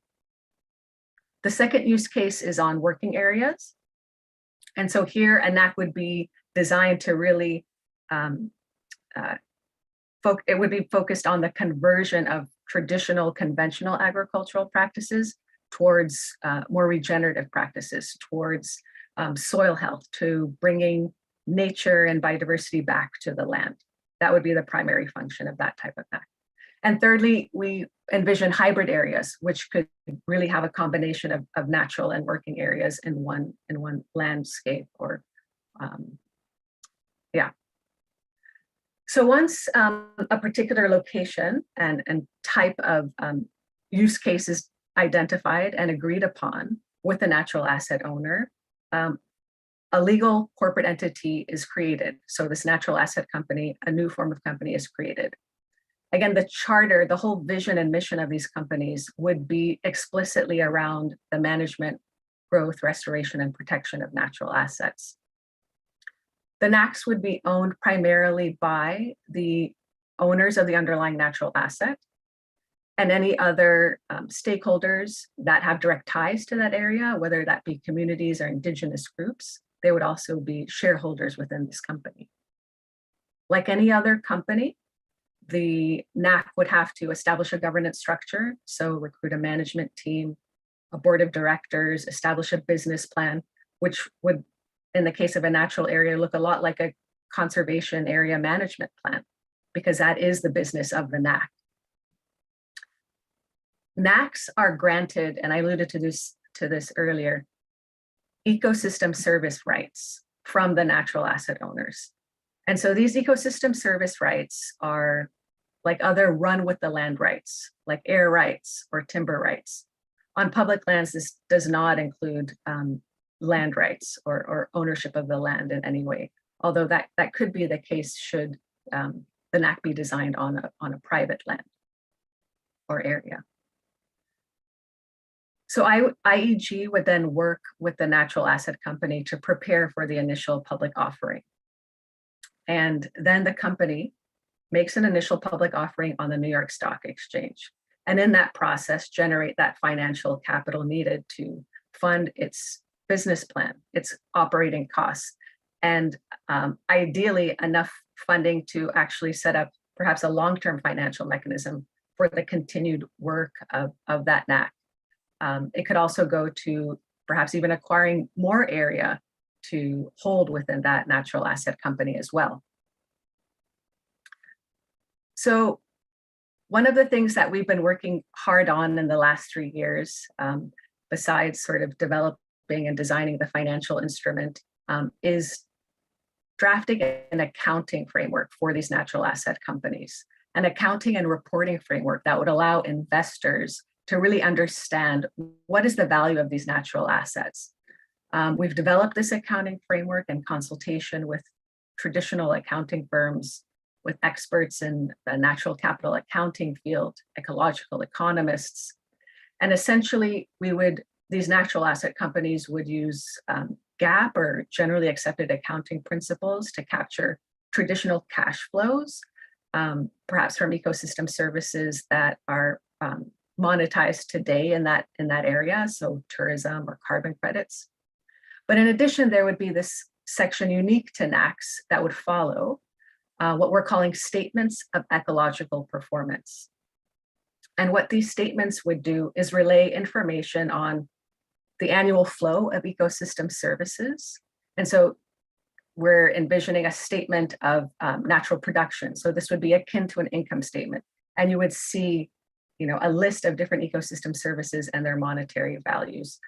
The second use case is on working areas. And so here a NAC would be designed to really, it would be focused on the conversion of traditional conventional agricultural practices towards more regenerative practices, towards soil health, to bringing nature and biodiversity back to the land. That would be the primary function of that type of NAC. And thirdly, we envision hybrid areas, which could really have a combination of natural and working areas in one landscape, or yeah. So once a particular location and type of use case is identified and agreed upon with the natural asset owner, a legal corporate entity is created. So this natural asset company, a new form of company, is created. Again, the charter, the whole vision and mission of these companies would be explicitly around the management, growth, restoration, and protection of natural assets. The NACs would be owned primarily by the owners of the underlying natural asset and any other stakeholders that have direct ties to that area, whether that be communities or indigenous groups. They would also be shareholders within this company. Like any other company, the NAC would have to establish a governance structure, so recruit a management team, a board of directors, establish a business plan, which would, in the case of a natural area, look a lot like a conservation area management plan, because that is the business of the NAC. NACs are granted, and I alluded to this earlier, ecosystem service rights from the natural asset owners. And so these ecosystem service rights are like other run with the land rights, like air rights or timber rights. On public lands, this does not include land rights or ownership of the land in any way, although that could be the case should the NAC be designed on a private land or area. So IEG would then work with the natural asset company to prepare for the initial public offering. And then the company makes an initial public offering on the New York Stock Exchange. And in that process, generate that financial capital needed to fund its business plan, its operating costs, and ideally enough funding to actually set up perhaps a long-term financial mechanism for the continued work of that NAC. It could also go to perhaps even acquiring more area to hold within that natural asset company as well. So one of the things that we've been working hard on in the last 3 years, besides sort of developing and designing the financial instrument, is drafting an accounting framework for these natural asset companies, an accounting and reporting framework that would allow investors to really understand what is the value of these natural assets. We've developed this accounting framework in consultation with traditional accounting firms, with experts in the natural capital accounting field, ecological economists. And essentially, these natural asset companies would use GAAP, or generally accepted accounting principles, to capture traditional cash flows, perhaps from ecosystem services that are monetized today in that area, so tourism or carbon credits. But in addition, there would be this section unique to NACs that would follow, what we're calling statements of ecological performance. And what these statements would do is relay information on the annual flow of ecosystem services. And so we're envisioning a statement of natural production. So this would be akin to an income statement. And you would see, a list of different ecosystem services and their monetary values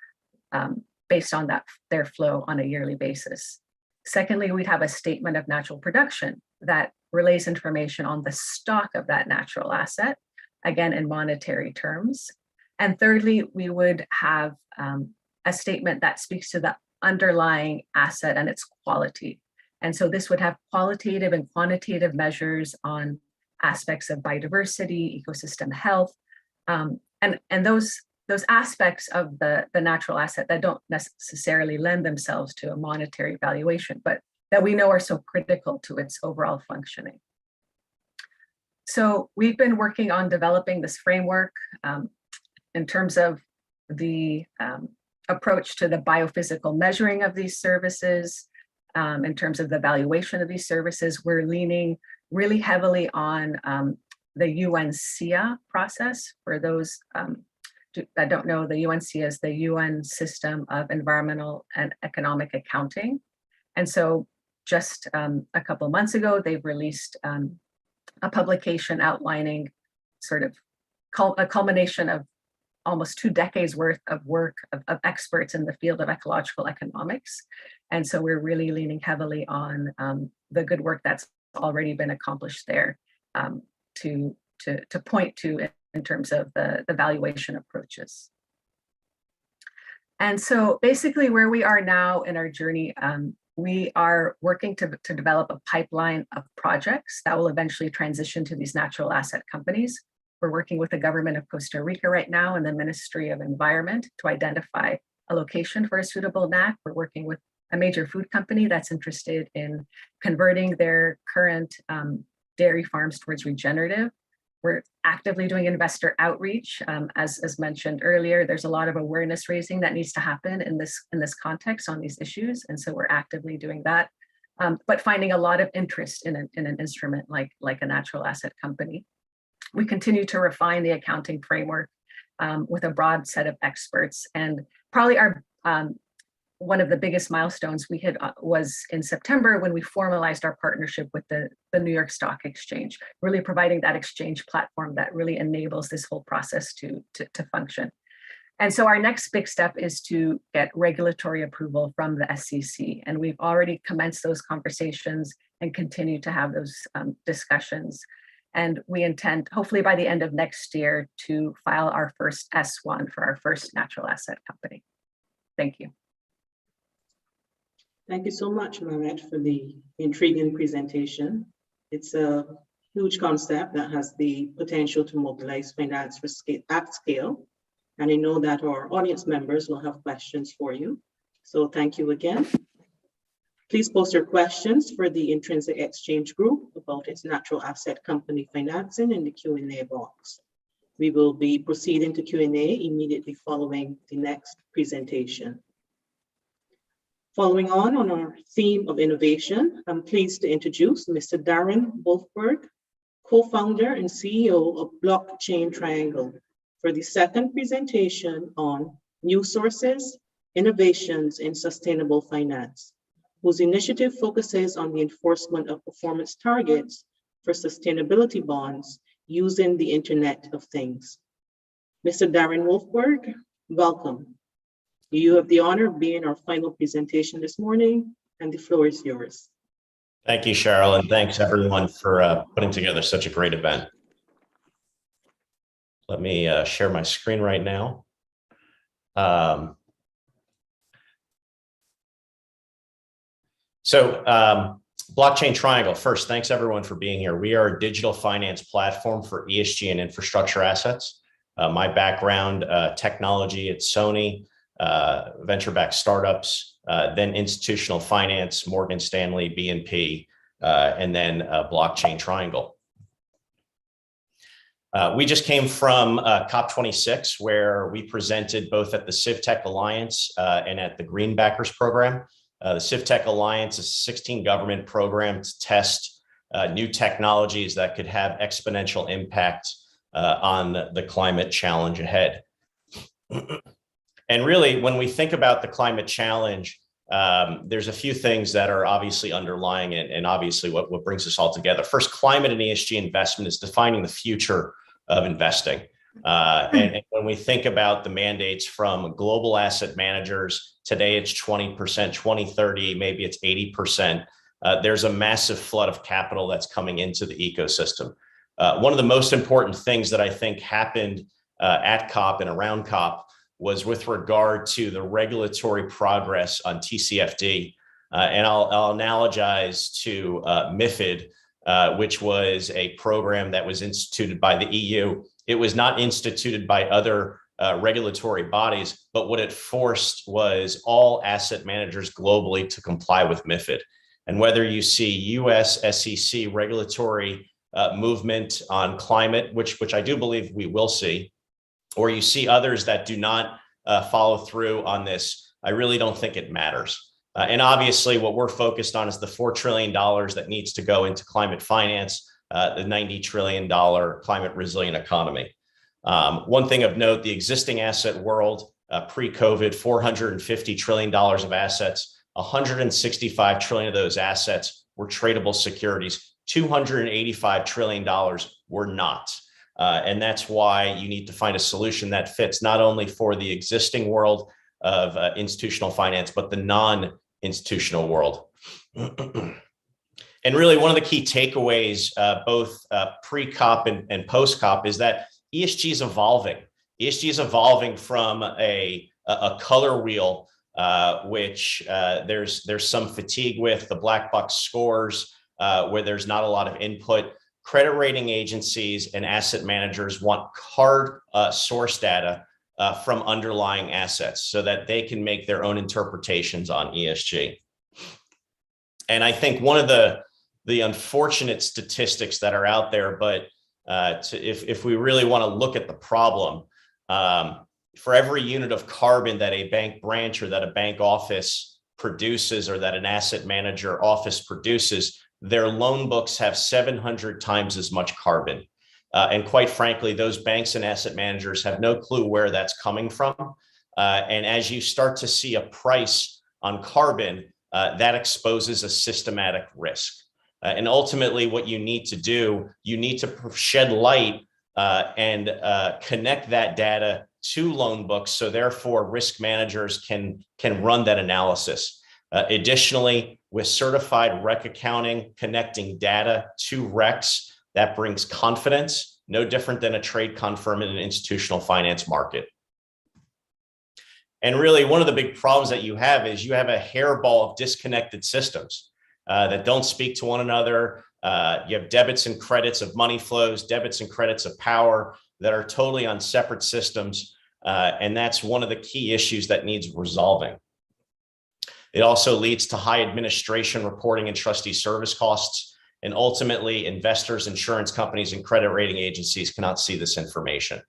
based on their flow on a yearly basis. Secondly, we'd have a statement of natural production that relays information on the stock of that natural asset, again, in monetary terms. And thirdly, we would have a statement that speaks to the underlying asset and its quality. And so this would have qualitative and quantitative measures on aspects of biodiversity, ecosystem health, and those aspects of the natural asset that don't necessarily lend themselves to a monetary valuation, but that we know are so critical to its overall functioning. So we've been working on developing this framework in terms of the approach to the biophysical measuring of these services. In terms of the valuation of these services, we're leaning really heavily on the UN SIA process. For those that don't know, the UN SIA is the UN System of Environmental and Economic Accounting. And so just a couple of months ago, they've released a publication outlining sort of a culmination of almost 2 decades worth of work of experts in the field of ecological economics. And so we're really leaning heavily on the good work that's already been accomplished there to point to in terms of the valuation approaches. And so basically where we are now in our journey, we are working to develop a pipeline of projects that will eventually transition to these natural asset companies. We're working with the government of Costa Rica right now and the Ministry of Environment to identify a location for a suitable NAC. We're working with a major food company that's interested in converting their current dairy farms towards regenerative. We're actively doing investor outreach. As mentioned earlier, there's a lot of awareness raising that needs to happen in this context on these issues. And so we're actively doing that, but finding a lot of interest in an instrument like a natural asset company. We continue to refine the accounting framework with a broad set of experts. And probably our one of the biggest milestones we hit was in September when we formalized our partnership with the New York Stock Exchange, really providing that exchange platform that really enables this whole process to function. And so our next big step is to get regulatory approval from the SEC. And we've already commenced those conversations and continue to have those discussions. And we intend, hopefully by the end of next year, to file our first S1 for our first natural asset company. Thank you. Thank you so much, Mehmet, for the intriguing presentation. It's a huge concept that has the potential to mobilize finance for at scale. And I know that our audience members will have questions for you. So thank you again. Please post your questions for the Intrinsic Exchange Group about its natural asset company financing in the Q&A box. We will be proceeding to Q&A immediately following the next presentation. Following on our theme of innovation, I'm pleased to introduce Mr. Darren Wolfberg, co-founder and CEO of Blockchain Triangle, for the second presentation on new sources, innovations in sustainable finance, whose initiative focuses on the enforcement of performance targets for sustainability bonds using the Internet of Things. Mr. Darren Wolfberg, welcome. You have the honor of being our final presentation this morning, and the floor is yours. Thank you, Cheryl, and thanks everyone for putting together such a great event. Let me share my screen right now. Blockchain Triangle, first, thanks everyone for being here. We are a digital finance platform for ESG and infrastructure assets. My background, technology at Sony, venture-backed startups, then institutional finance, Morgan Stanley, BNP, and then Blockchain Triangle. We just came from COP26, where we presented both at the CivTech Alliance and at the Greenbackers program. The CivTech Alliance is a 16 government program to test new technologies that could have exponential impact on the climate challenge ahead. And really, when we think about the climate challenge, there's a few things that are obviously underlying it, and obviously what brings us all together. First, climate and ESG investment is defining the future of investing. And when we think about the mandates from global asset managers, today it's 20%, 2030, maybe it's 80%. There's a massive flood of capital that's coming into the ecosystem. One of the most important things that I think happened at COP and around COP was with regard to the regulatory progress on TCFD. And I'll analogize to MiFID, which was a program that was instituted by the EU. It was not instituted by other regulatory bodies, but what it forced was all asset managers globally to comply with MiFID. And whether you see US SEC regulatory movement on climate, which I do believe we will see, or you see others that do not follow through on this, I really don't think it matters. And obviously what we're focused on is the $4 trillion that needs to go into climate finance, the $90 trillion climate resilient economy. One thing of note, the existing asset world pre-COVID, $450 trillion of assets, 165 trillion of those assets were tradable securities, $285 trillion were not. And that's why you need to find a solution that fits not only for the existing world of institutional finance, but the non-institutional world. And really one of the key takeaways, both pre-COP and post-COP, is that ESG is evolving. ESG is evolving from a color wheel, which there's some fatigue with the black box scores, where there's not a lot of input. Credit rating agencies and asset managers want hard source data from underlying assets so that they can make their own interpretations on ESG. And I think one of the unfortunate statistics that are out there, but if we really want to look at the problem, for every unit of carbon that a bank branch or that a bank office produces or that an asset manager office produces, their loan books have 700 times as much carbon. And quite frankly, those banks and asset managers have no clue where that's coming from. And as you start to see a price on carbon, that exposes a systematic risk. And ultimately, what you need to do, you need to shed light and connect that data to loan books. So therefore, risk managers can run that analysis. Additionally, with certified rec accounting, connecting data to recs, that brings confidence, no different than a trade confirm in an institutional finance market. And really, one of the big problems that you have is you have a hairball of disconnected systems that don't speak to one another. You have debits and credits of money flows, debits and credits of power that are totally on separate systems. And that's one of the key issues that needs resolving. It also leads to high administration, reporting, and trustee service costs. And ultimately, investors, insurance companies, and credit rating agencies cannot see this information.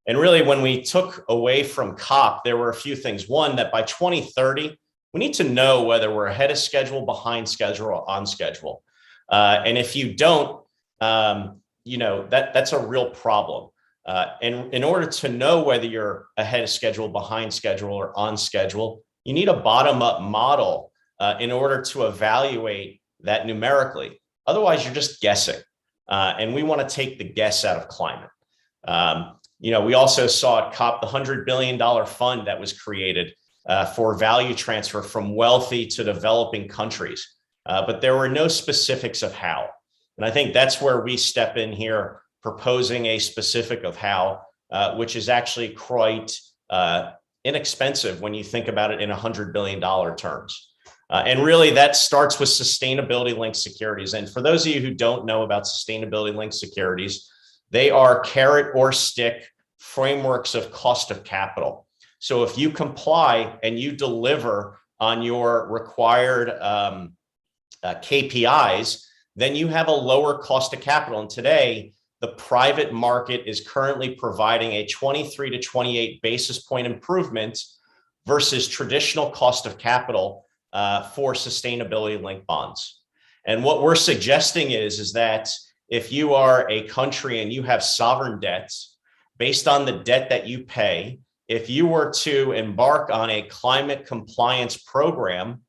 And really, when we took away from COP, there were a few things. One, that by 2030, we need to know whether we're ahead of schedule, behind schedule, or on schedule. And if you don't, that's a real problem. And in order to know whether you're ahead of schedule, behind schedule, or on schedule, you need a bottom-up model in order to evaluate that numerically. Otherwise, you're just guessing. And we want to take the guess out of climate. We also saw at COP the $100 billion fund that was created for value transfer from wealthy to developing countries. But there were no specifics of how. And I think that's where we step in here, proposing a specific of how, which is actually quite inexpensive when you think about it in $100 billion terms. And really that starts with sustainability linked securities. And for those of you who don't know about sustainability linked securities, they are carrot or stick frameworks of cost of capital. So if you comply and you deliver on your required KPIs, then you have a lower cost of capital. And today, the private market is currently providing a 23 to 28 basis point improvement versus traditional cost of capital for sustainability linked bonds. And what we're suggesting is that if you are a country and you have sovereign debts, based on the debt that you pay, if you were to embark on a climate compliance program,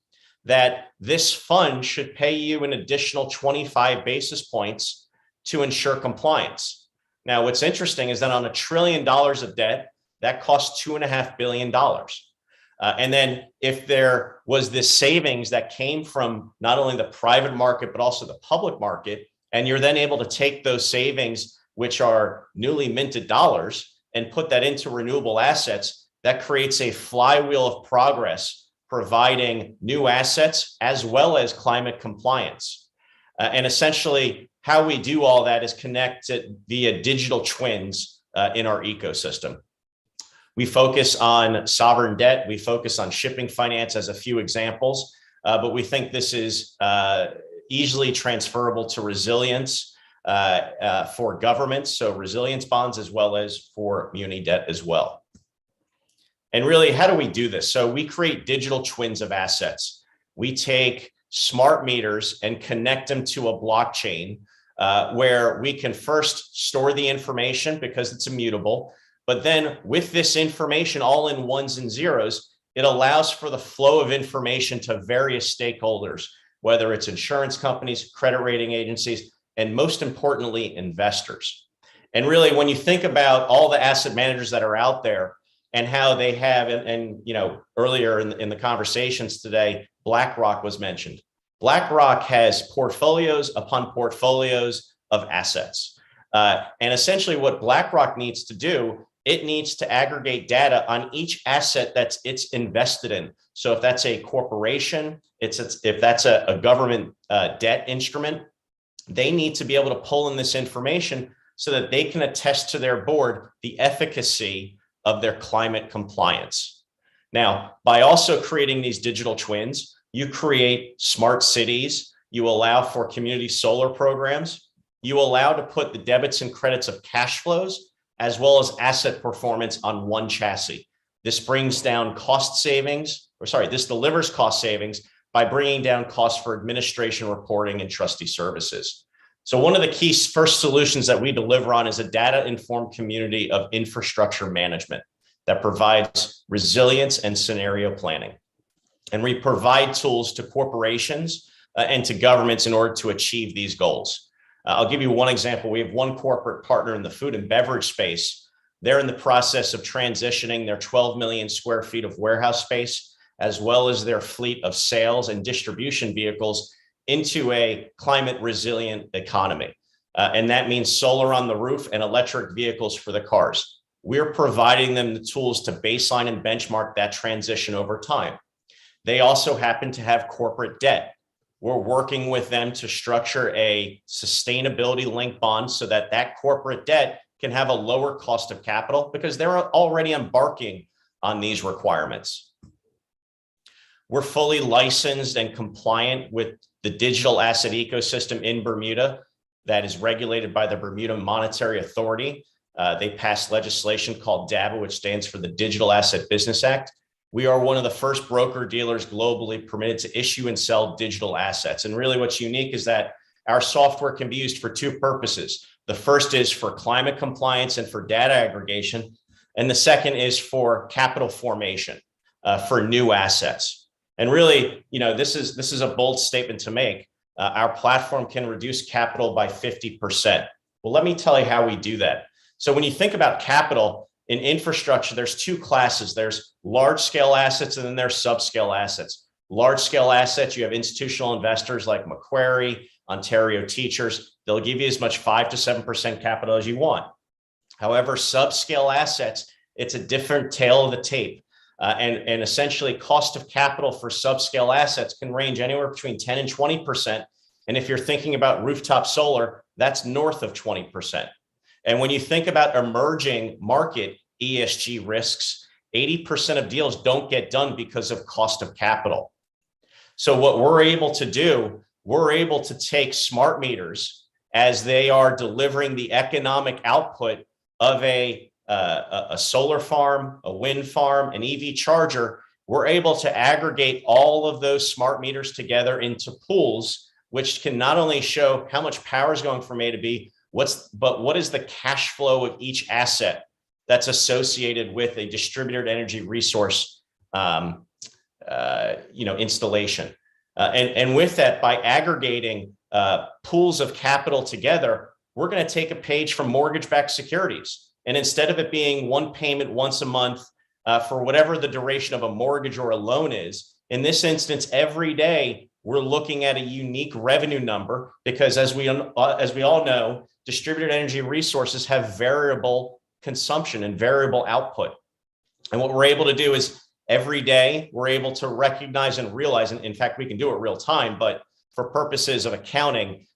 that this fund should pay you an additional 25 basis points to ensure compliance. Now, what's interesting is that on $1 trillion of debt, that costs $2.5 billion. And then if there was this savings that came from not only the private market, but also the public market, and you're then able to take those savings, which are newly minted dollars, and put that into renewable assets, that creates a flywheel of progress, providing new assets as well as climate compliance. And essentially, how we do all that is connected via digital twins in our ecosystem. We focus on sovereign debt. We focus on shipping finance as a few examples, but we think this is easily transferable to resilience for governments, so resilience bonds as well as for muni debt as well. And really, how do we do this? So we create digital twins of assets. We take smart meters and connect them to a blockchain where we can first store the information because it's immutable. But then with this information all in ones and zeros, it allows for the flow of information to various stakeholders, whether it's insurance companies, credit rating agencies, and most importantly, investors. And really, when you think about all the asset managers that are out there and how they have, and you know, earlier in the conversations today, BlackRock was mentioned. BlackRock has portfolios upon portfolios of assets. And essentially what BlackRock needs to do, it needs to aggregate data on each asset that it's invested in. So if that's a corporation, if that's a government debt instrument, they need to be able to pull in this information so that they can attest to their board the efficacy of their climate compliance. Now, by also creating these digital twins, you create smart cities, you allow for community solar programs, you allow to put the debits and credits of cash flows as well as asset performance on one chassis. This brings down cost savings, this delivers cost savings by bringing down costs for administration, reporting, and trustee services. So one of the key first solutions that we deliver on is a data-informed community of infrastructure management that provides resilience and scenario planning. And we provide tools to corporations and to governments in order to achieve these goals. I'll give you one example. We have one corporate partner in the food and beverage space. They're in the process of transitioning their 12 million square feet of warehouse space, as well as their fleet of sales and distribution vehicles into a climate resilient economy. And that means solar on the roof and electric vehicles for the cars. We're providing them the tools to baseline and benchmark that transition over time. They also happen to have corporate debt. We're working with them to structure a sustainability linked bond so that that corporate debt can have a lower cost of capital because they're already embarking on these requirements. We're fully licensed and compliant with the digital asset ecosystem in Bermuda that is regulated by the Bermuda Monetary Authority. They passed legislation called DABA, which stands for the Digital Asset Business Act. We are one of the first broker dealers globally permitted to issue and sell digital assets. And really what's unique is that our software can be used for two purposes. The first is for climate compliance and for data aggregation. And the second is for capital formation for new assets. And really, you know, this is a bold statement to make. Our platform can reduce capital by 50%. Well, let me tell you how we do that. So when you think about capital in infrastructure, there's two classes. There's large scale assets and then there's subscale assets. Large scale assets, you have institutional investors like Macquarie, Ontario Teachers. They'll give you as much 5 to 7% capital as you want. However, subscale assets, it's a different tale of the tape. And essentially cost of capital for subscale assets can range anywhere between 10 and 20%. And if you're thinking about rooftop solar, that's north of 20%. And when you think about emerging market ESG risks, 80% of deals don't get done because of cost of capital. So what we're able to do, we're able to take smart meters as they are delivering the economic output of a solar farm, a wind farm, an EV charger. We're able to aggregate all of those smart meters together into pools, which can not only show how much power is going from A to B, but what is the cash flow of each asset that's associated with a distributed energy resource installation. And with that, by aggregating pools of capital together, we're going to take a page from mortgage-backed securities. And instead of it being one payment once a month for whatever the duration of a mortgage or a loan is, in this instance, every day, we're looking at a unique revenue number because as we all know, distributed energy resources have variable consumption and variable output. And what we're able to do is every day we're able to recognize and realize, and in fact, we can do it real time, but for purposes of accounting,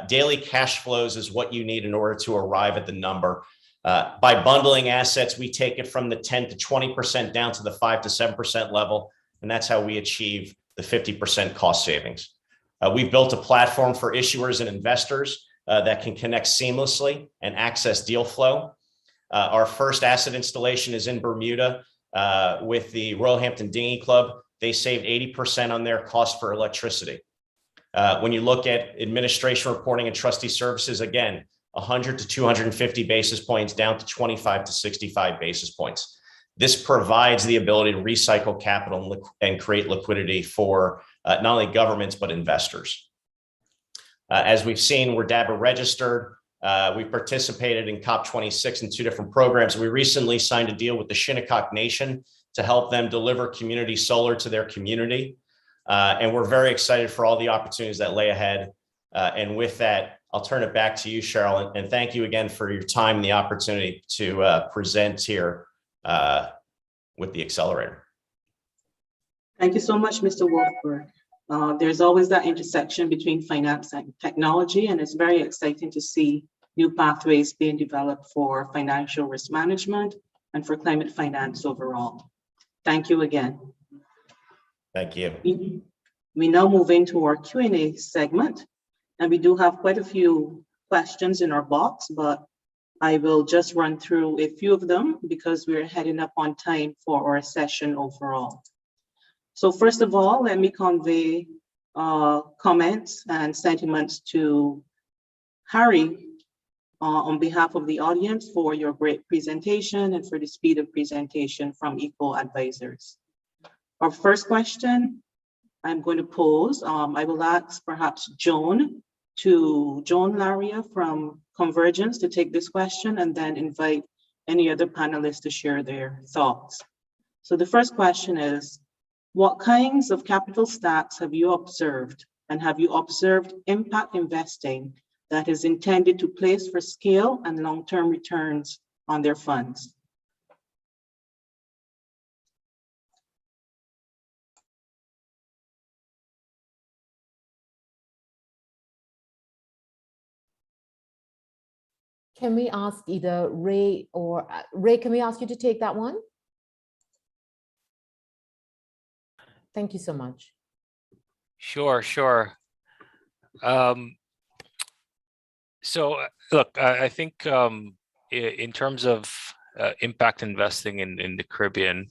daily cash flows is what you need in order to arrive at the number. By bundling assets, we take it from the 10 to 20% down to the 5 to 7% level. And that's how we achieve the 50% cost savings. We've built a platform for issuers and investors that can connect seamlessly and access deal flow. Our first asset installation is in Bermuda with the Royal Hampton Dinghy Club. They saved 80% on their cost for electricity. When you look at administration reporting and trustee services, again, 100 to 250 basis points down to 25 to 65 basis points. This provides the ability to recycle capital and create liquidity for not only governments, but investors. As we've seen, we're DABA registered. We participated in COP26 in 2 different programs. We recently signed a deal with the Shinnecock Nation to help them deliver community solar to their community. And we're very excited for all the opportunities that lay ahead. And with that, I'll turn it back to you, Cheryl, and thank you again for your time and the opportunity to present here with the accelerator. Thank you so much, Mr. Wolfberg. There's always that intersection between finance and technology, and it's very exciting to see new pathways being developed for financial risk management and for climate finance overall. Thank you again. Thank you. We now move into our Q&A segment, and we do have quite a few questions in our box, but I will just run through a few of them because we're heading up on time for our session overall. So first of all, let me convey comments and sentiments to Harry on behalf of the audience for your great presentation and for the speed of presentation from Eco Advisors. Our first question I'm going to pose, I will ask perhaps Joan Laria from Convergence to take this question and then invite any other panelists to share their thoughts. So the first question is, what kinds of capital stacks have you observed, and have you observed impact investing that is intended to place for scale and long-term returns on their funds? Can we ask either Ray or Ray, can we ask you to take that one? Thank you so much. Sure. So look, I think in terms of impact investing in the Caribbean,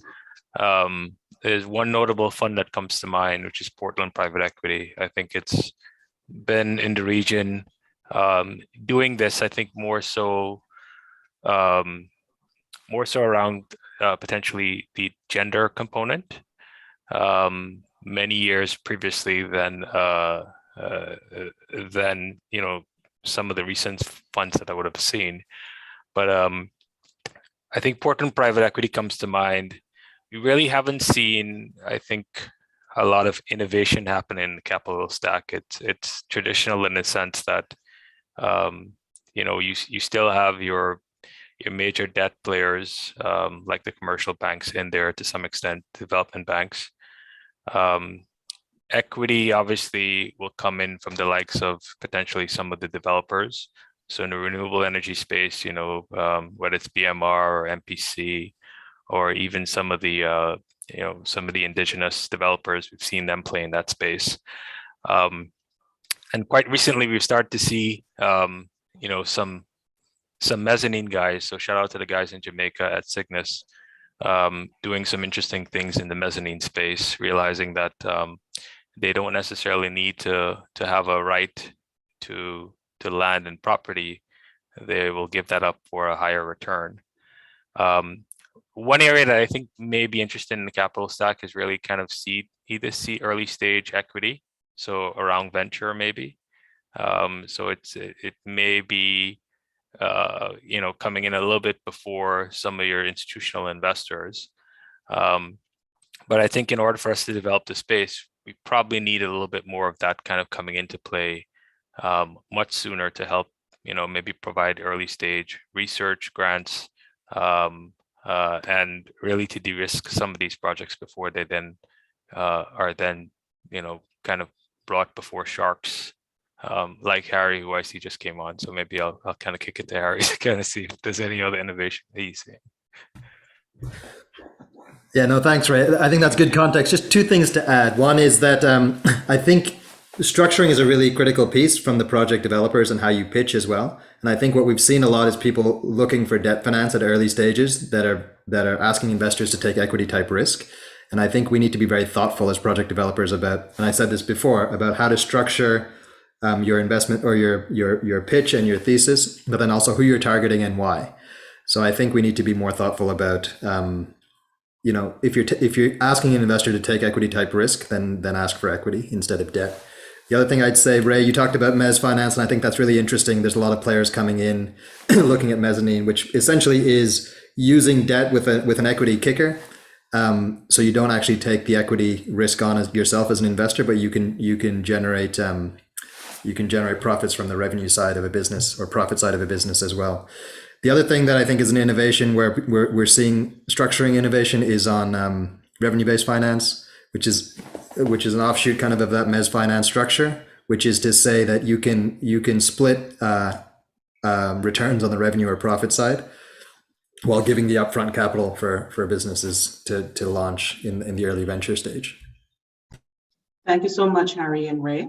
there's one notable fund that comes to mind, which is Portland Private Equity. I think it's been in the region doing this, I think more so around potentially the gender component many years previously than some of the recent funds that I would have seen. But I think Portland Private Equity comes to mind. We really haven't seen, I think, a lot of innovation happen in the capital stack. It's traditional in the sense that you still have your major debt players like the commercial banks in there to some extent, development banks. Equity obviously will come in from the likes of potentially some of the developers. So in the renewable energy space, whether it's BMR or MPC, or even some of the indigenous developers, we've seen them play in that space. And quite recently, we've started to see, some mezzanine guys. So shout out to the guys in Jamaica at Cygnus, doing some interesting things in the mezzanine space, realizing that they don't necessarily need to have a right to land and property. They will give that up for a higher return. One area that I think may be interested in the capital stack is really kind of either early stage equity, so around venture maybe. So it may be coming in a little bit before some of your institutional investors. But I think in order for us to develop the space, we probably need a little bit more of that kind of coming into play much sooner to help maybe provide early stage research grants and really to de-risk some of these projects before they then are then, kind of brought before sharks, like Harry, who I see just came on. So maybe I'll kind of kick it to Harry to kind of see if there's any other innovation that he's seeing. Yeah, no, thanks, Ray. I think that's good context. Just two things to add. One is that I think structuring is a really critical piece from the project developers and how you pitch as well. And I think what we've seen a lot is people looking for debt finance at early stages that are asking investors to take equity type risk. And I think we need to be very thoughtful as project developers about, and I said this before, about how to structure your investment or your pitch and your thesis, but then also who you're targeting and why. So I think we need to be more thoughtful about, if you're asking an investor to take equity type risk, then ask for equity instead of debt. The other thing I'd say, Ray, you talked about mezz finance, and I think that's really interesting. There's a lot of players coming in looking at mezzanine, which essentially is using debt with an equity kicker. So you don't actually take the equity risk on as yourself as an investor, but you can generate profits from the revenue side of a business or profit side of a business as well. The other thing that I think is an innovation where we're seeing structuring innovation is on revenue-based finance, which is an offshoot kind of that mezz finance structure, which is to say that you can split returns on the revenue or profit side while giving the upfront capital for businesses to launch in the early venture stage. Thank you so much, Harry and Ray.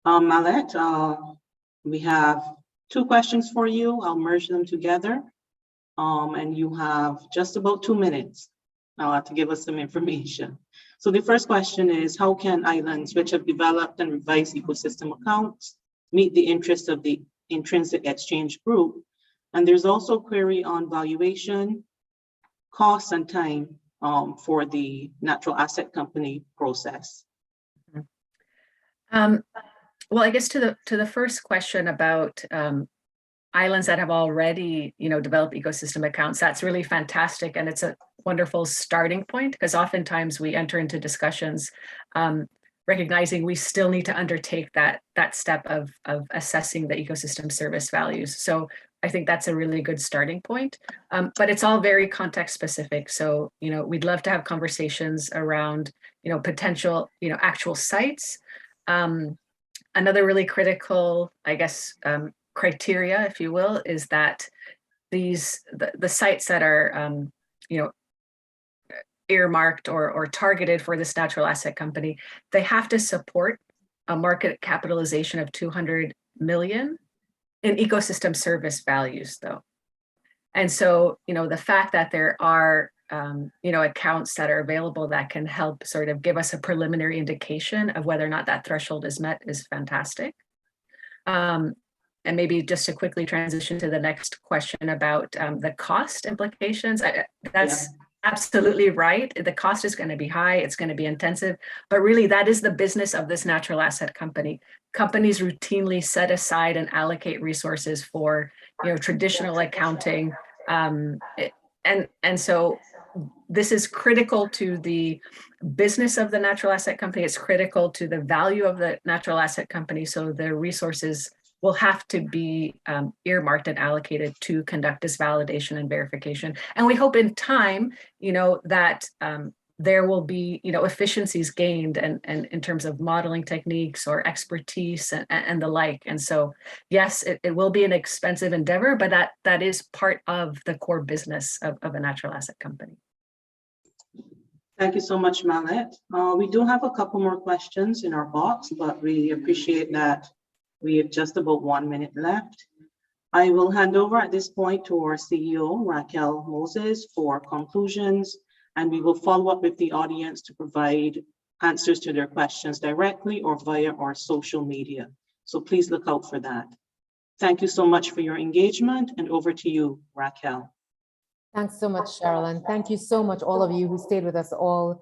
Mallette, we have 2 questions for you. I'll merge them together. And you have just about 2 minutes to give us some information. So the first question is, how can islands which have developed and revised ecosystem accounts meet the interests of the intrinsic exchange group? And there's also a query on valuation, costs, and time for the natural asset company process. Well, I guess to the first question about islands that have already, developed ecosystem accounts, that's really fantastic. And it's a wonderful starting point, because oftentimes we enter into discussions recognizing we still need to undertake that step of assessing the ecosystem service values. So I think that's a really good starting point, but it's all very context specific. So, we'd love to have conversations around, potential, actual sites. Another really critical, I guess, criteria, if you will, is that the sites that are, earmarked or targeted for this natural asset company, they have to support a market capitalization of 200 million in ecosystem service values, though. And so, the fact that there are accounts that are available that can help sort of give us a preliminary indication of whether or not that threshold is met is fantastic. And maybe just to quickly transition to the next question about the cost implications, that's absolutely right. The cost is going to be high, it's going to be intensive, but really that is the business of this natural asset company. Companies routinely set aside and allocate resources for, traditional accounting. And so this is critical to the business of the natural asset company. It's critical to the value of the natural asset company. So the resources will have to be earmarked and allocated to conduct this validation and verification. And we hope in time, that there will be, efficiencies gained and in terms of modeling techniques or expertise and the like. And so, yes, it will be an expensive endeavor, but that is part of the core business of a natural asset company. Thank you so much, Mallette. We do have a couple more questions in our box, but we appreciate that we have just about 1 minute left. I will hand over at this point to our CEO, Raquel Moses, for conclusions, and we will follow up with the audience to provide answers to their questions directly or via our social media. So please look out for that. Thank you so much for your engagement, and over to you, Raquel. Thanks so much, Cheryl, and thank you so much, all of you who stayed with us all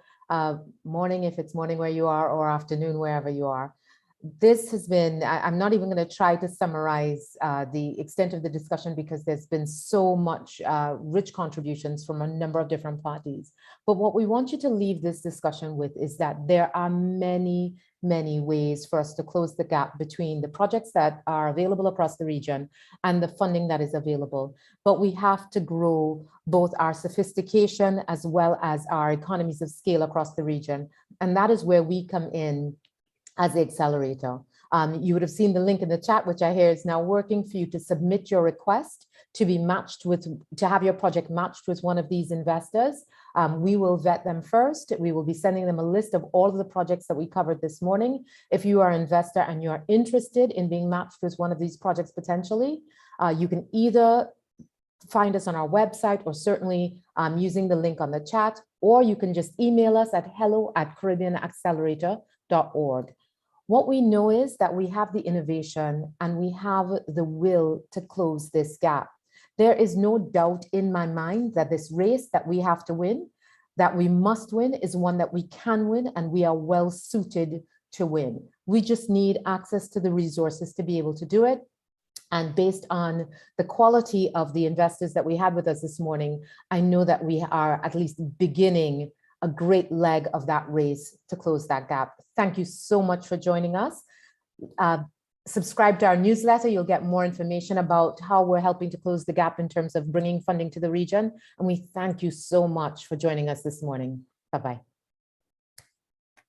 morning, if it's morning where you are, or afternoon, wherever you are. this has been, I'm not even going to try to summarize the extent of the discussion because there's been so much rich contributions from a number of different parties. But what we want you to leave this discussion with is that there are many, many ways for us to close the gap between the projects that are available across the region and the funding that is available. But we have to grow both our sophistication as well as our economies of scale across the region. And that is where we come in as the accelerator. You would have seen the link in the chat, which I hear is now working for you to submit your request to be matched with, to have your project matched with one of these investors. We will vet them first. We will be sending them a list of all of the projects that we covered this morning. If you are an investor and you're interested in being matched with one of these projects potentially, you can either find us on our website or certainly using the link on the chat, or you can just email us at hello@caribbeanaccelerator.org. What we know is that we have the innovation and we have the will to close this gap. There is no doubt in my mind that this race that we have to win, that we must win, is one that we can win and we are well suited to win. We just need access to the resources to be able to do it. And based on the quality of the investors that we had with us this morning, I know that we are at least beginning a great leg of that race to close that gap. Thank you so much for joining us. Subscribe to our newsletter. You'll get more information about how we're helping to close the gap in terms of bringing funding to the region. And we thank you so much for joining us this morning. Bye-bye.